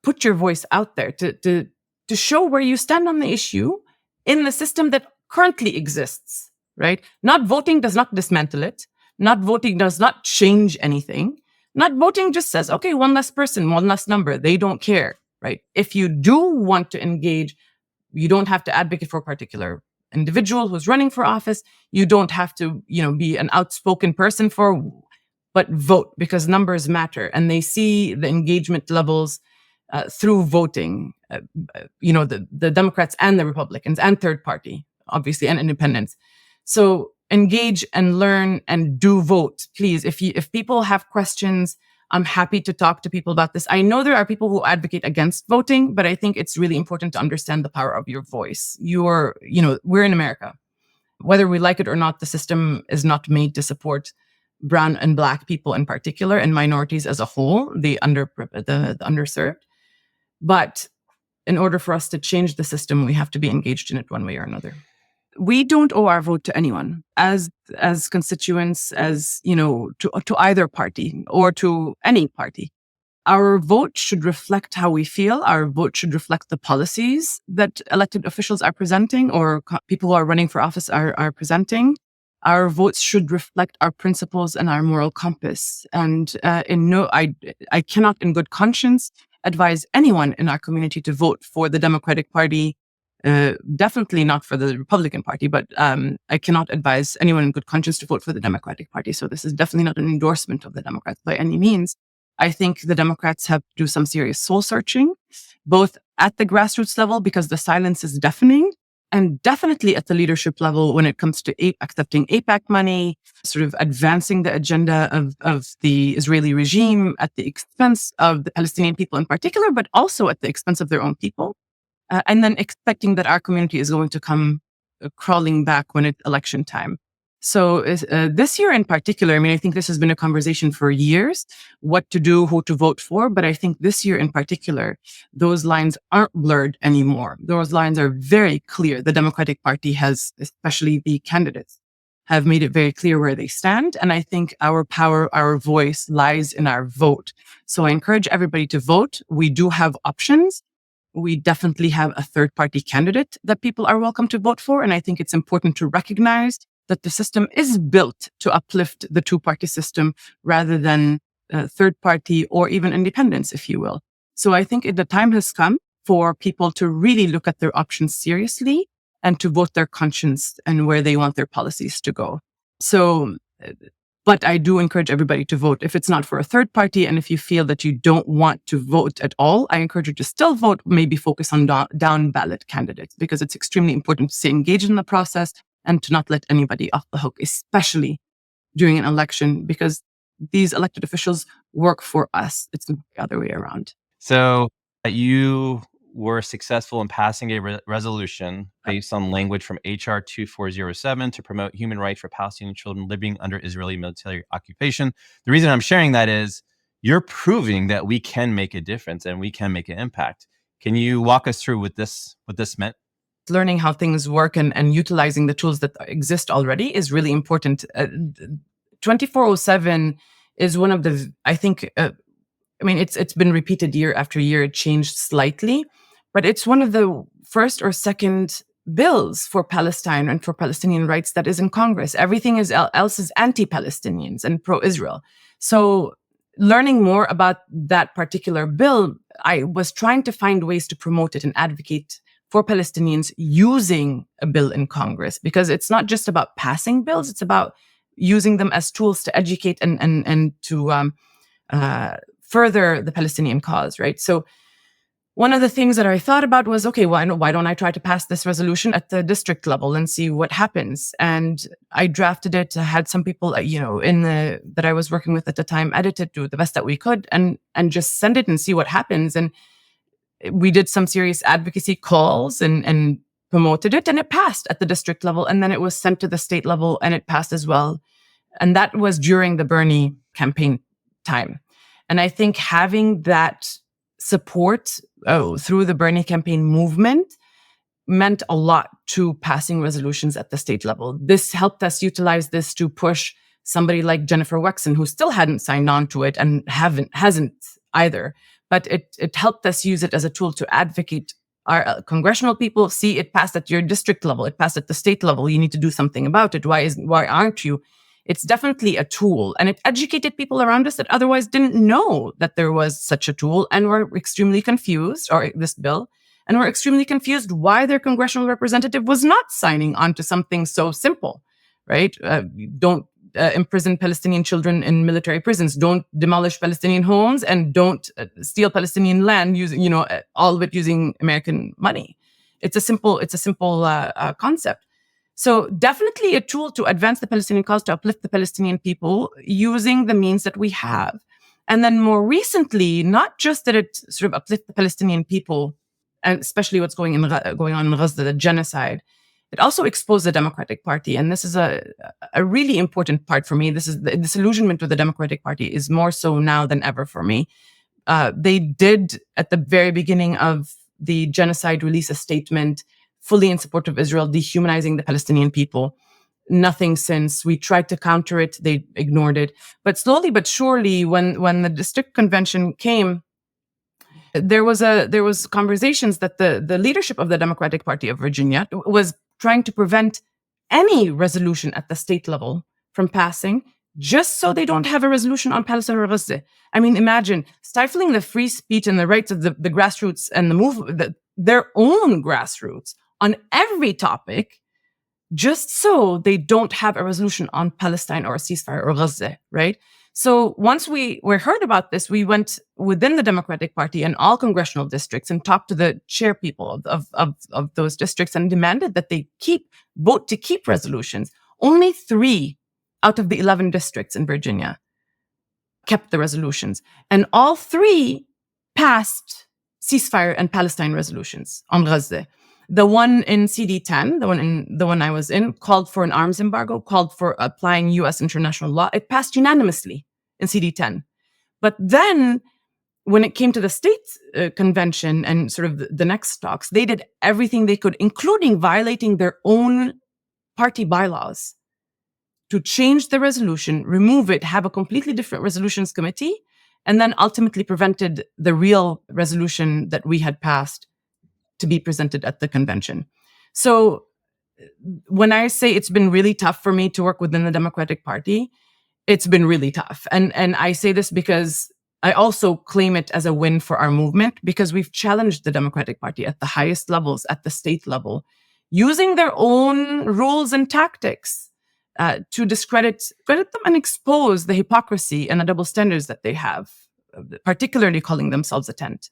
S3: put your voice out there, to show where you stand on the issue in the system that currently exists, right? Not voting does not dismantle it. Not voting does not change anything. Not voting just says, okay, one less person, one less number. They don't care, right? If you do want to engage, you don't have to advocate for a particular individual who's running for office. You don't have to, be an outspoken person but vote, because numbers matter, and they see the engagement levels through voting. The Democrats and the Republicans and third party, obviously, and independents. So engage and learn and do vote, please. If people have questions, I'm happy to talk to people about this. I know there are people who advocate against voting, but I think it's really important to understand the power of your voice. We're in America. Whether we like it or not, the system is not made to support brown and black people in particular, and minorities as a whole, the underserved. But in order for us to change the system, we have to be engaged in it one way or another. We don't owe our vote to anyone, as constituents, to either party or to any party. Our vote should reflect how we feel. Our vote should reflect the policies that elected officials are presenting, or people who are running for office are presenting. Our votes should reflect our principles and our moral compass. And I cannot, in good conscience, advise anyone in our community to vote for the Democratic Party. Definitely not for the Republican Party, but I cannot advise anyone in good conscience to vote for the Democratic Party. So this is definitely not an endorsement of the Democrats by any means. I think the Democrats have to do some serious soul searching, both at the grassroots level, because the silence is deafening, and definitely at the leadership level when it comes to accepting AIPAC money, sort of advancing the agenda of the Israeli regime at the expense of the Palestinian people in particular, but also at the expense of their own people. And then expecting that our community is going to come crawling back when it's election time. So this year in particular, I think this has been a conversation for years, what to do, who to vote for. But I think this year in particular, those lines aren't blurred anymore. Those lines are very clear. The Democratic Party has, especially the candidates, have made it very clear where they stand. And I think our power, our voice lies in our vote. So I encourage everybody to vote. We do have options. We definitely have a third-party candidate that people are welcome to vote for. And I think it's important to recognize that the system is built to uplift the two-party system rather than third-party or even independence, if you will. So I think the time has come for people to really look at their options seriously and to vote their conscience and where they want their policies to go. So, but I do encourage everybody to vote. If it's not for a third party, and if you feel that you don't want to vote at all, I encourage you to still vote, maybe focus on down ballot candidates, because it's extremely important to stay engaged in the process and to not let anybody off the hook, especially during an election, because these elected officials work for us. It's the other way around.
S2: So you were successful in passing a resolution based on language from HR 2407 to promote human rights for Palestinian children living under Israeli military occupation. The reason I'm sharing that is you're proving that we can make a difference and we can make an impact. Can you walk us through what this meant?
S3: Learning how things work and utilizing the tools that exist already is really important. 2407 is one of the, I think, it's been repeated year after year. It changed slightly, but it's one of the first or second bills for Palestine and for Palestinian rights that is in Congress. Everything else is anti-Palestinians and pro-Israel. So learning more about that particular bill, I was trying to find ways to promote it and advocate for Palestinians using a bill in Congress, because it's not just about passing bills, it's about using them as tools to educate and to further the Palestinian cause, right? So one of the things that I thought about was, okay, why don't I try to pass this resolution at the district level and see what happens? And I drafted it. I had some people, that I was working with at the time, edited, do the best that we could, and just send it and see what happens. And we did some serious advocacy calls and promoted it, and it passed at the district level. And then it was sent to the state level, and it passed as well. And that was during the Bernie campaign time. And I think having that support through the Bernie campaign movement meant a lot to passing resolutions at the state level. This helped us utilize this to push somebody like Jennifer Wexon, who still hadn't signed on to it and hasn't either. But it helped us use it as a tool to advocate our congressional people. See, it passed at your district level. It passed at the state level. You need to do something about it. Why aren't you? It's definitely a tool, and it educated people around us that otherwise didn't know that there was such a tool and were extremely confused, or this bill, and were extremely confused why their congressional representative was not signing on to something so simple, right? Don't imprison Palestinian children in military prisons. Don't demolish Palestinian homes, and don't steal Palestinian land using, all of it using American money. It's a simple concept. So definitely a tool to advance the Palestinian cause, to uplift the Palestinian people using the means that we have. And then more recently, not just that it sort of uplift the Palestinian people, and especially what's going on in Gaza, the genocide, it also exposed the Democratic Party. And this is a really important part for me. This is the disillusionment with the Democratic Party is more so now than ever for me. They did, at the very beginning of the genocide, release a statement fully in support of Israel, dehumanizing the Palestinian people. Nothing since. We tried to counter it. They ignored it. But slowly but surely, when the district convention came, there was conversations that the leadership of the Democratic Party of Virginia was trying to prevent any resolution at the state level from passing, just so they don't have a resolution on Palestine or Gaza. I mean, imagine stifling the free speech and the rights of the grassroots and the movement, their own grassroots, on every topic, just so they don't have a resolution on Palestine or a ceasefire or Gaza, right? So once we were heard about this, we went within the Democratic Party and all congressional districts and talked to the chair people of those districts and demanded that they vote to keep resolutions. Only 3 out of the 11 districts in Virginia kept the resolutions, and all 3 passed ceasefire and Palestine resolutions on Gaza. The one in CD10, the one I was in, called for an arms embargo, called for applying U.S. international law. It passed unanimously in CD10. But then when it came to the state convention and sort of the next talks, they did everything they could, including violating their own party bylaws, to change the resolution, remove it, have a completely different resolutions committee, and then ultimately prevented the real resolution that we had passed to be presented at the convention. So when I say it's been really tough for me to work within the Democratic Party, it's been really tough. And I say this because I also claim it as a win for our movement, because we've challenged the Democratic Party at the highest levels, at the state level, using their own rules and tactics to discredit them and expose the hypocrisy and the double standards that they have, particularly calling themselves a tent.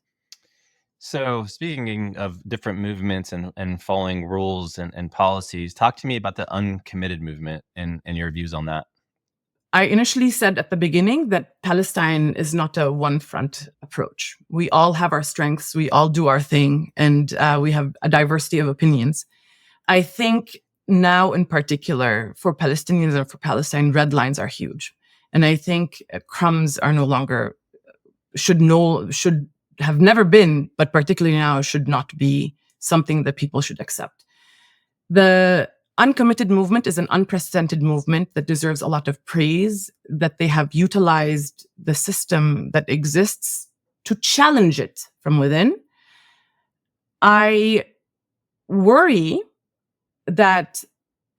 S2: So speaking of different movements and following rules and policies, talk to me about the uncommitted movement and your views on that.
S3: I initially said at the beginning that Palestine is not a one-front approach. We all have our strengths, we all do our thing, and we have a diversity of opinions. I think now in particular, for Palestinians and for Palestine, red lines are huge. And I think crumbs are no longer, should have never been, but particularly now should not be something that people should accept. The uncommitted movement is an unprecedented movement that deserves a lot of praise, that they have utilized the system that exists to challenge it from within. I worry that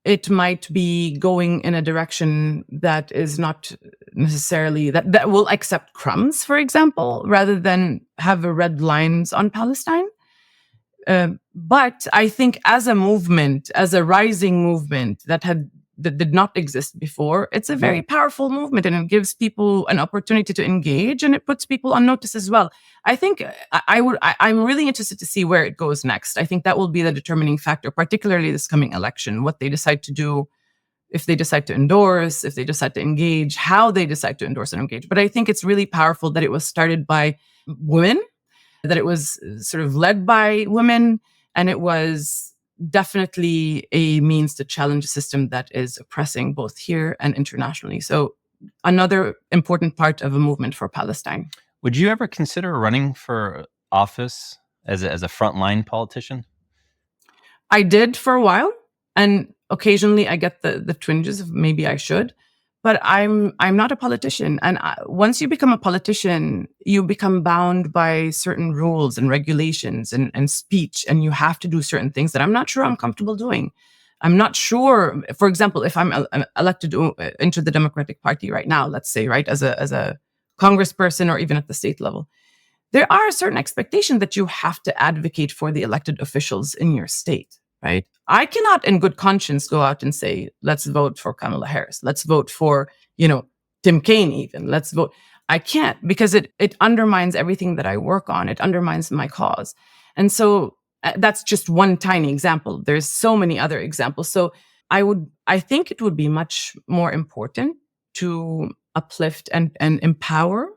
S3: it might be going in a direction that is not necessarily that will accept crumbs, for example, rather than have a red lines on Palestine. But I think as a movement, as a rising movement that did not exist before, it's a very powerful movement, and it gives people an opportunity to engage, and it puts people on notice as well. I think I'm really interested to see where it goes next. I think that will be the determining factor, particularly this coming election, what they decide to do, if they decide to endorse, if they decide to engage, how they decide to endorse and engage. But I think it's really powerful that it was started by women, that it was sort of led by women, and it was definitely a means to challenge a system that is oppressing both here and internationally. So another important part of a movement for Palestine.
S2: Would you ever consider running for office as a frontline politician?
S3: I did for a while, and occasionally I get the twinges of maybe I should. But I'm not a politician. And once you become a politician, you become bound by certain rules and regulations and speech, and you have to do certain things that I'm not sure I'm comfortable doing. I'm not sure, for example, if I'm elected into the Democratic Party right now, let's say, right, as a congressperson or even at the state level, there are certain expectations that you have to advocate for the elected officials in your state. Right. I cannot in good conscience go out and say, let's vote for Kamala Harris. Let's vote for, Tim Kaine even. Let's vote. I can't, because it undermines everything that I work on. It undermines my cause. And so that's just one tiny example. There's so many other examples. So I think it would be much more important to uplift and empower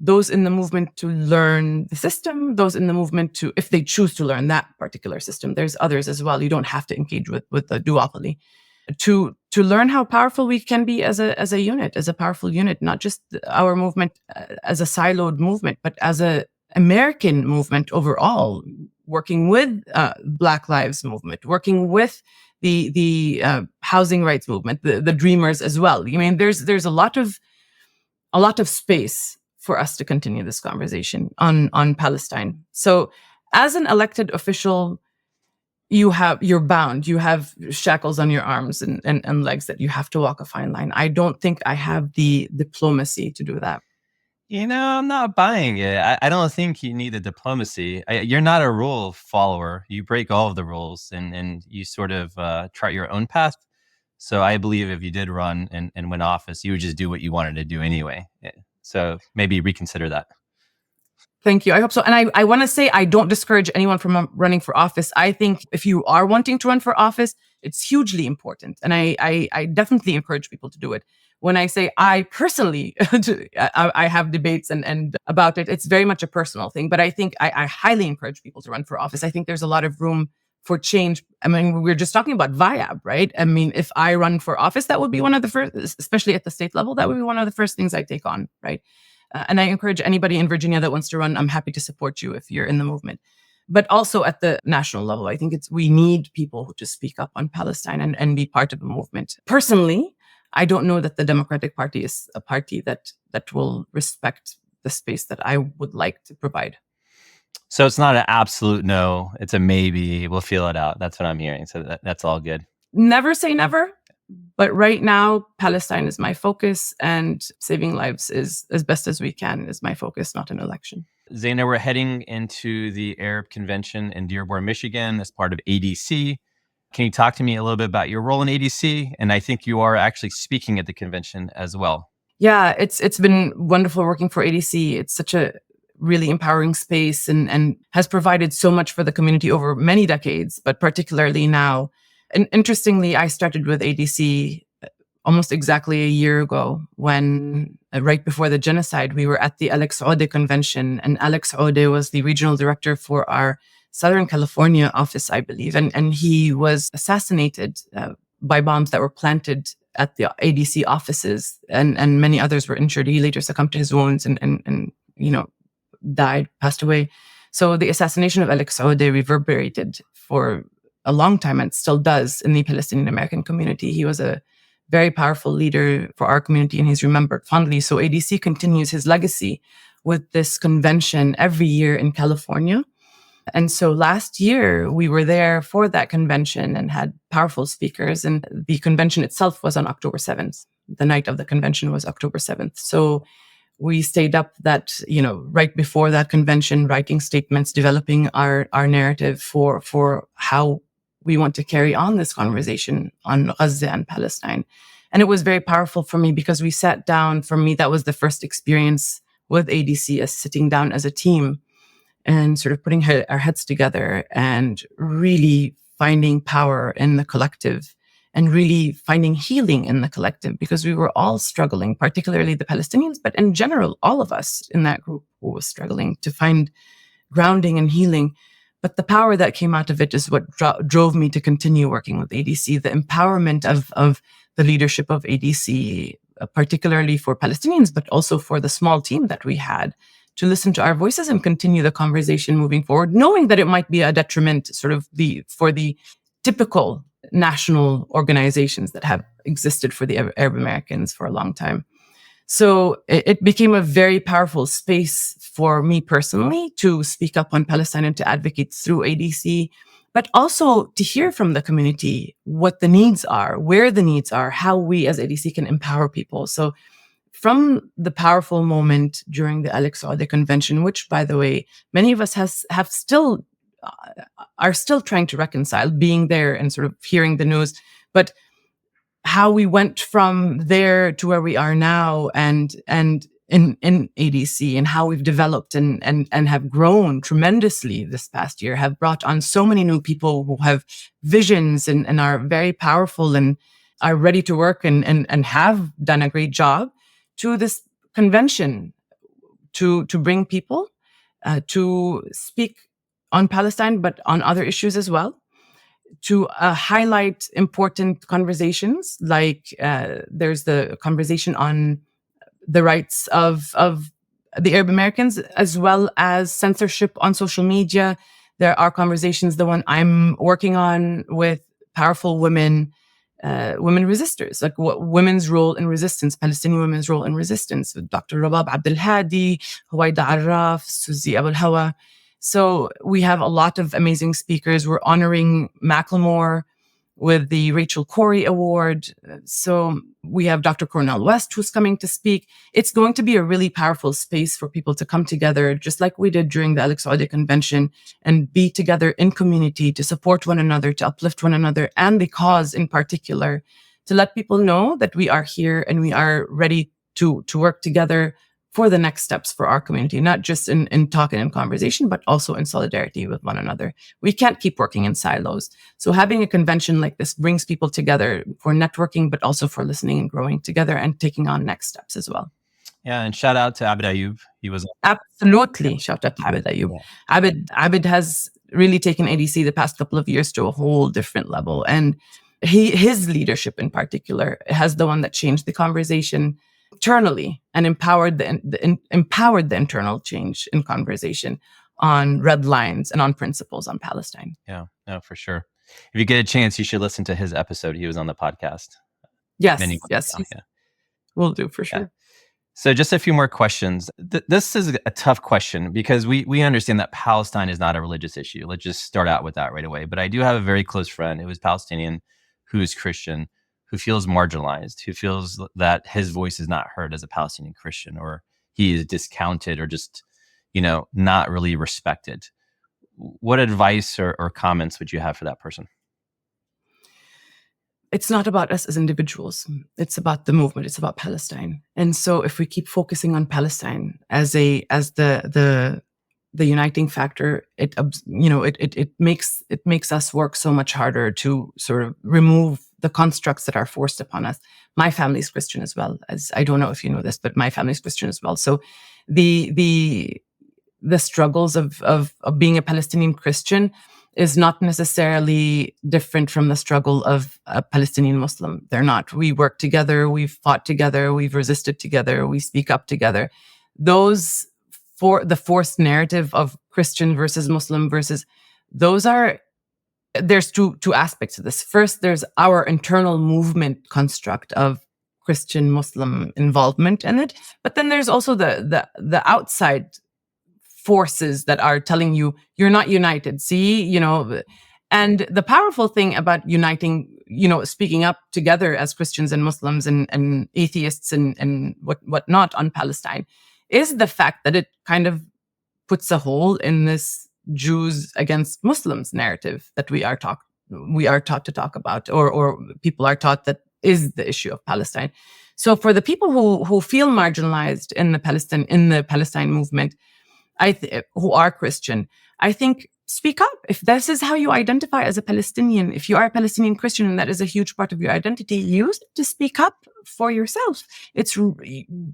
S3: those in the movement to learn the system, those in the movement to, if they choose to learn that particular system, there's others as well. You don't have to engage with the duopoly, to learn how powerful we can be as a unit, as a powerful unit, not just our movement as a siloed movement, but as a American movement overall, working with Black Lives Movement, working with the housing rights movement, the Dreamers as well. I mean, there's a lot of space for us to continue this conversation on Palestine. So as an elected official, you're bound, you have shackles on your arms and legs that you have to walk a fine line. I don't think I have the diplomacy to do that.
S2: I'm not buying it. I don't think you need the diplomacy. You're not a rule follower. You break all of the rules and you sort of chart your own path. So I believe if you did run and win office, you would just do what you wanted to do anyway. So maybe reconsider that.
S3: Thank you. I hope so. And I want to say, I don't discourage anyone from running for office. I think if you are wanting to run for office, it's hugely important. And I definitely encourage people to do it. When I say I personally, I have debates and about it, it's very much a personal thing. But I think I highly encourage people to run for office. I think there's a lot of room for change. I mean, we're just talking about VIAB, right? I mean, if I run for office, that would be one of the first, especially at the state level, that would be one of the first things I take on, right? And I encourage anybody in Virginia that wants to run, I'm happy to support you if you're in the movement. But also at the national level, I think we need people to speak up on Palestine and be part of the movement. Personally, I don't know that the Democratic Party is a party that will respect the space that I would like to provide.
S2: So it's not an absolute no, it's a maybe. We'll feel it out. That's what I'm hearing. So that's all good.
S3: Never say never. But right now, Palestine is my focus, and saving lives is as best as we can is my focus, not an election.
S2: Zeina, we're heading into the Arab Convention in Dearborn, Michigan as part of ADC. Can you talk to me a little bit about your role in ADC? And I think you are actually speaking at the convention as well.
S3: Yeah, it's been wonderful working for ADC. It's such a really empowering space and has provided so much for the community over many decades, but particularly now. And interestingly, I started with ADC almost exactly a year ago when, right before the genocide, we were at the Alex Ode convention, and Alex Ode was the regional director for our Southern California office, I believe. And he was assassinated by bombs that were planted at the ADC offices, and many others were injured. He later succumbed to his wounds and died, passed away. So the assassination of Alex Ode reverberated for a long time, and still does, in the Palestinian American community. He was a very powerful leader for our community, and he's remembered fondly. So ADC continues his legacy with this convention every year in California. And so last year we were there for that convention and had powerful speakers. And the convention itself was on October 7th. The night of the convention was October 7th. So we stayed up right before that convention, writing statements, developing our narrative for how we want to carry on this conversation on Gaza and Palestine. And it was very powerful for me because we sat down. For me, that was the first experience with ADC, as sitting down as a team and sort of putting our heads together and really finding power in the collective and really finding healing in the collective, because we were all struggling, particularly the Palestinians, but in general, all of us in that group who was struggling to find grounding and healing. But the power that came out of it is what drove me to continue working with ADC, the empowerment of the leadership of ADC, particularly for Palestinians, but also for the small team that we had, to listen to our voices and continue the conversation moving forward, knowing that it might be a detriment for the typical national organizations that have existed for the Arab Americans for a long time. So it became a very powerful space for me personally to speak up on Palestine and to advocate through ADC, but also to hear from the community what the needs are, where the needs are, how we as ADC can empower people. So from the powerful moment during the Alex Saudi convention, which, by the way, many of us are still trying to reconcile, being there and sort of hearing the news, but how we went from there to where we are now, and in ADC, and how we've developed and have grown tremendously this past year, have brought on so many new people who have visions and are very powerful and are ready to work and have done a great job, to this convention to bring people to speak on Palestine, but on other issues as well, to highlight important conversations, like there's the conversation on the rights of the Arab Americans, as well as censorship on social media. There are conversations, the one I'm working on with powerful women resistors, like women's role in resistance, Palestinian women's role in resistance, with Dr. Rabab Abdel Hadi, Huwaida Arraf, Suzy Abul Hawa. So we have a lot of amazing speakers. We're honoring Macklemore with the Rachel Corrie Award. So we have Dr. Cornel West, who's coming to speak. It's going to be a really powerful space for people to come together, just like we did during the Alex Saudi convention, and be together in community to support one another, to uplift one another, and the cause in particular, to let people know that we are here and we are ready to work together for the next steps for our community, not just in talk and in conversation, but also in solidarity with one another. We can't keep working in silos. So having a convention like this brings people together for networking, but also for listening and growing together and taking on next steps as well.
S2: Yeah, and shout out to Abid Ayoub. He was
S3: absolutely shout out to Abid Ayoub. Yeah. Abid has really taken ADC the past couple of years to a whole different level, and his leadership in particular has the one that changed the conversation internally and empowered the internal change in conversation on red lines and on principles on Palestine.
S2: Yeah, no, for sure. If you get a chance, you should listen to his episode. He was on the podcast.
S3: Yes, we'll do for sure.
S2: Yeah. So just a few more questions. This is a tough question because we understand that Palestine is not a religious issue. Let's just start out with that right away. But I do have a very close friend who is Palestinian, who is Christian, who feels marginalized, who feels that his voice is not heard as a Palestinian Christian, or he is discounted or just, not really respected. What advice or comments would you have for that person?
S3: It's not about us as individuals. It's about the movement. It's about Palestine. And so if we keep focusing on Palestine as the uniting factor, it makes us work so much harder to sort of remove the constructs that are forced upon us. My family's Christian as well, as I don't know if you know this, but my family's Christian as well. So the struggles of being a Palestinian Christian is not necessarily different from the struggle of a Palestinian Muslim. They're not. We work together, we've fought together, we've resisted together, we speak up together. Those for the forced narrative of Christian versus Muslim versus, there's two aspects to this. First, there's our internal movement construct of Christian Muslim involvement in it, but then there's also the outside forces that are telling you you're not united. See, and the powerful thing about uniting, speaking up together as Christians and Muslims and atheists and whatnot on Palestine is the fact that it kind of puts a hole in this Jews against Muslims narrative that we are taught to talk about, or people are taught that is the issue of Palestine. So for the people who feel marginalized in the Palestine movement, who are Christian, I think speak up. If this is how you identify as a Palestinian, if you are a Palestinian Christian and that is a huge part of your identity, use it to speak up for yourself.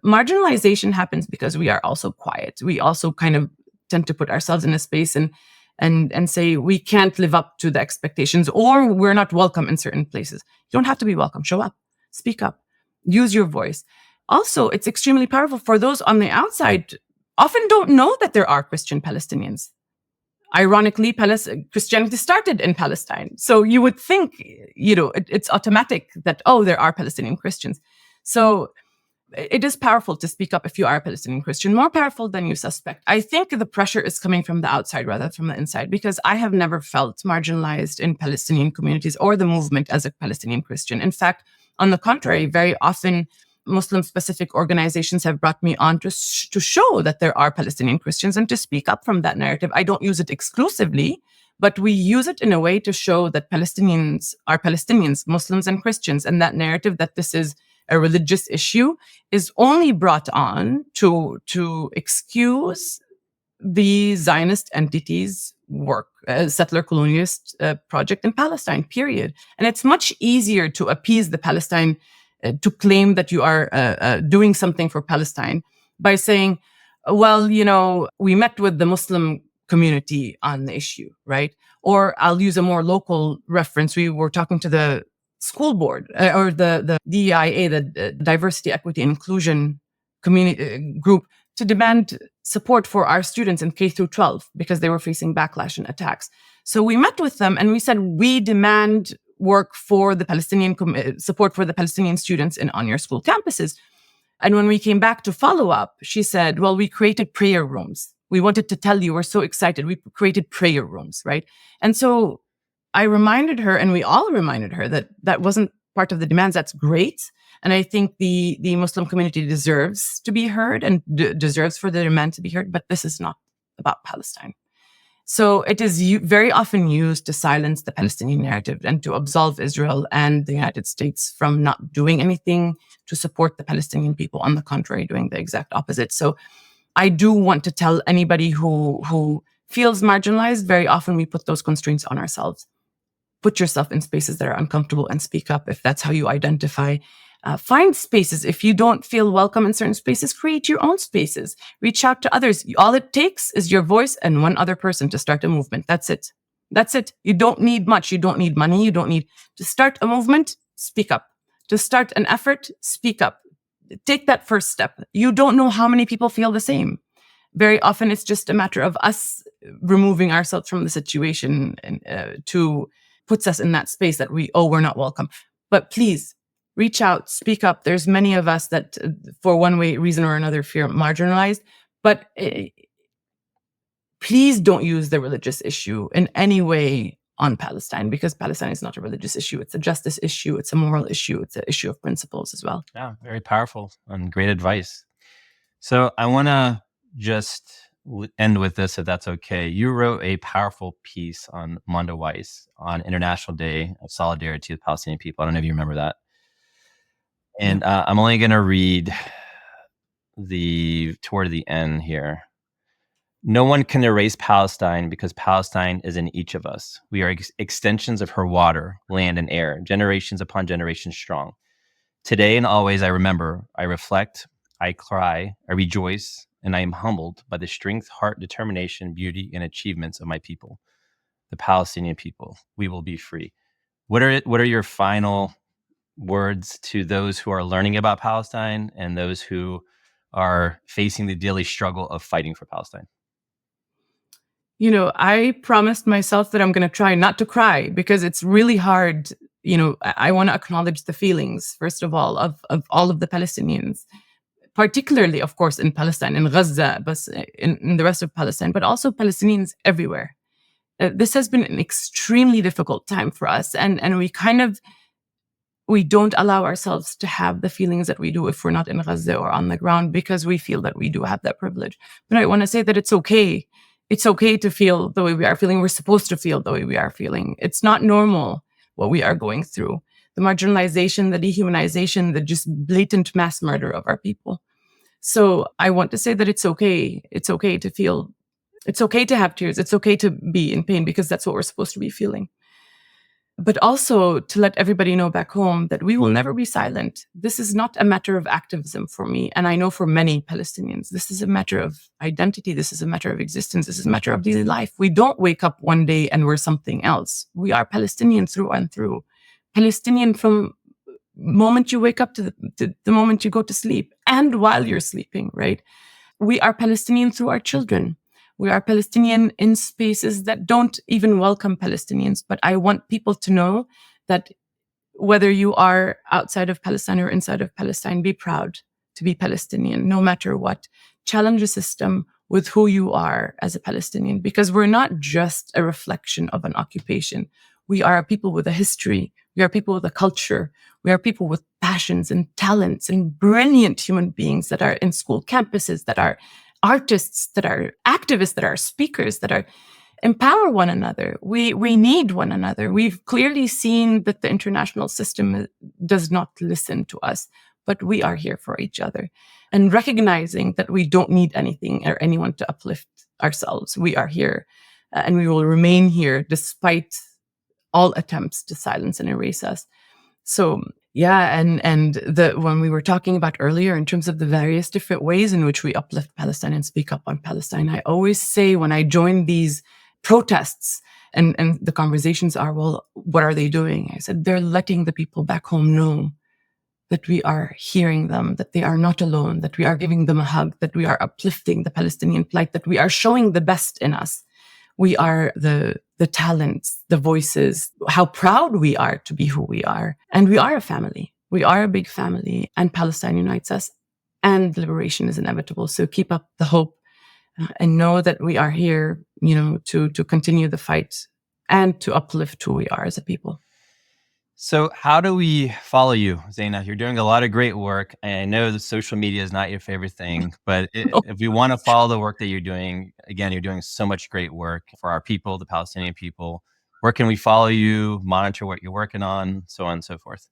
S3: Marginalization happens because we are also quiet. We also kind of tend to put ourselves in a space and say we can't live up to the expectations, or we're not welcome in certain places. You don't have to be welcome. Show up, speak up, use your voice. Also, it's extremely powerful for those on the outside often don't know that there are Christian Palestinians. Ironically, Christianity started in Palestine. So you would think, it's automatic that, there are Palestinian Christians. So it is powerful to speak up if you are a Palestinian Christian, more powerful than you suspect. I think the pressure is coming from the outside rather than from the inside, because I have never felt marginalized in Palestinian communities or the movement as a Palestinian Christian. In fact, on the contrary, very often Muslim-specific organizations have brought me on to show that there are Palestinian Christians and to speak up from that narrative. I don't use it exclusively, but we use it in a way to show that Palestinians are Palestinians, Muslims and Christians, and that narrative that this is a religious issue is only brought on to excuse the Zionist entity's work, settler colonialist project in Palestine, period. And it's much easier to appease the Palestine, to claim that you are doing something for Palestine by saying, well, we met with the Muslim community on the issue, right? Or I'll use a more local reference. We were talking to the school board or the DEIA, the Diversity, Equity, and Inclusion community group, to demand support for our students in K through 12 because they were facing backlash and attacks. So we met with them and we said, we demand work for the Palestinian support for the Palestinian students on your school campuses. And when we came back to follow up, she said, well, we created prayer rooms. We wanted to tell you, we're so excited. We created prayer rooms, right? And so I reminded her, and we all reminded her, that that wasn't part of the demands. That's great. And I think the Muslim community deserves to be heard and deserves for the demand to be heard, but this is not about Palestine. So it is very often used to silence the Palestinian narrative and to absolve Israel and the United States from not doing anything to support the Palestinian people. On the contrary, doing the exact opposite. So I do want to tell anybody who feels marginalized, very often we put those constraints on ourselves. Put yourself in spaces that are uncomfortable and speak up if that's how you identify. Find spaces. If you don't feel welcome in certain spaces, create your own spaces. Reach out to others. All it takes is your voice and one other person to start a movement. That's it. That's it. You don't need much. You don't need money. You don't need to start a movement. Speak up. To start an effort, speak up. Take that first step. You don't know how many people feel the same. Very often it's just a matter of us removing ourselves from the situation and puts us in that space that we're not welcome. But please, reach out, speak up. There's many of us that, for one reason or another, feel marginalized. But please don't use the religious issue in any way on Palestine, because Palestine is not a religious issue. It's a justice issue. It's a moral issue. It's an issue of principles as well.
S2: Yeah, very powerful and great advice. So I want to just end with this, if that's okay. You wrote a powerful piece on Monday Weiss on International Day of Solidarity with Palestinian People. I don't know if you remember that. And I'm only going to read toward the end here. No one can erase Palestine because Palestine is in each of us. We are extensions of her water, land, and air, generations upon generations strong. Today and always I remember, I reflect, I cry, I rejoice, and I am humbled by the strength, heart, determination, beauty, and achievements of my people, the Palestinian people. We will be free. What are your final words to those who are learning about Palestine and those who are facing the daily struggle of fighting for Palestine?
S3: I promised myself that I'm going to try not to cry, because it's really hard. I want to acknowledge the feelings, first of all, of all of the Palestinians. particularly, of course, in Palestine, in Gaza, but in the rest of Palestine, but also Palestinians everywhere. This has been an extremely difficult time for us, and we don't allow ourselves to have the feelings that we do if we're not in Gaza or on the ground, because we feel that we do have that privilege. But I want to say that it's okay. It's okay to feel the way we are feeling. We're supposed to feel the way we are feeling. It's not normal what we are going through. The marginalization, the dehumanization, the just blatant mass murder of our people. So I want to say that it's okay. It's okay to feel. It's okay to have tears. It's okay to be in pain, because that's what we're supposed to be feeling. But also to let everybody know back home that we will never be silent. This is not a matter of activism for me, and I know for many Palestinians. This is a matter of identity. This is a matter of existence. This is a matter of daily life. We don't wake up one day and we're something else. We are Palestinian through and through. Palestinian from moment you wake up to the moment you go to sleep, and while you're sleeping, right? We are Palestinian through our children. We are Palestinian in spaces that don't even welcome Palestinians. But I want people to know that whether you are outside of Palestine or inside of Palestine, be proud to be Palestinian, no matter what. Challenge the system with who you are as a Palestinian, because we're not just a reflection of an occupation. We are a people with a history. We are people with a culture. We are people with passions and talents and brilliant human beings that are in school campuses, that are artists, that are activists, that are speakers, that are empower one another. We need one another. We've clearly seen that the international system does not listen to us, but we are here for each other. And recognizing that we don't need anything or anyone to uplift ourselves. We are here, and we will remain here despite all attempts to silence and erase us. So yeah, and when we were talking about earlier in terms of the various different ways in which we uplift Palestine and speak up on Palestine, I always say when I join these protests and the conversations are, well, what are they doing? I said, they're letting the people back home know that we are hearing them, that they are not alone, that we are giving them a hug, that we are uplifting the Palestinian plight, that we are showing the best in us. We are the talents, the voices, how proud we are to be who we are. And we are a family. We are a big family, and Palestine unites us, and liberation is inevitable. So keep up the hope and know that we are here, to continue the fight and to uplift who we are as a people.
S2: So how do we follow you, Zeina? You're doing a lot of great work. I know that social media is not your favorite thing, but if we want to follow the work that you're doing, again, you're doing so much great work for our people, the Palestinian people. Where can we follow you, monitor what you're working on, so on and so forth?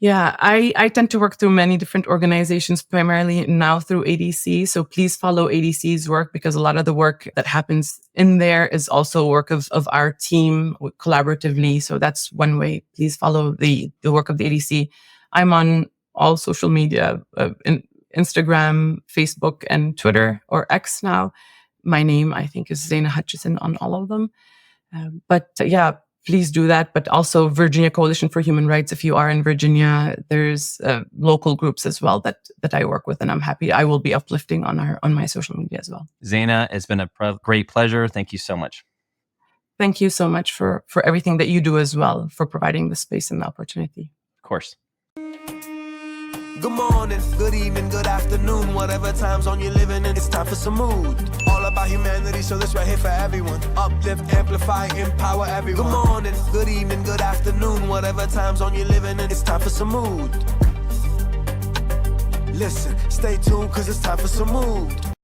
S3: Yeah, I tend to work through many different organizations, primarily now through ADC. So please follow ADC's work, because a lot of the work that happens in there is also work of our team collaboratively. So that's one way. Please follow the work of the ADC. I'm on all social media, Instagram, Facebook, and Twitter, or X now. My name, I think, is Zeina Hutchison on all of them. Yeah, please do that. But also Virginia Coalition for Human Rights. If you are in Virginia, there's local groups as well that I work with, and I'm happy. I will be uplifting on my social media as well.
S2: Zeina, it's been a great pleasure. Thank you so much.
S3: Thank you so much for everything that you do as well, for providing the space and the opportunity.
S2: Of course.
S1: Good morning, good evening, good afternoon, whatever time zone you're living in, it's time for Sumud. All about humanity, so this right here for everyone. Uplift, amplify, empower everyone. Good morning, good evening, good afternoon, whatever time zone you're living in, it's time for Sumud. Listen, stay tuned, cause it's time for Sumud.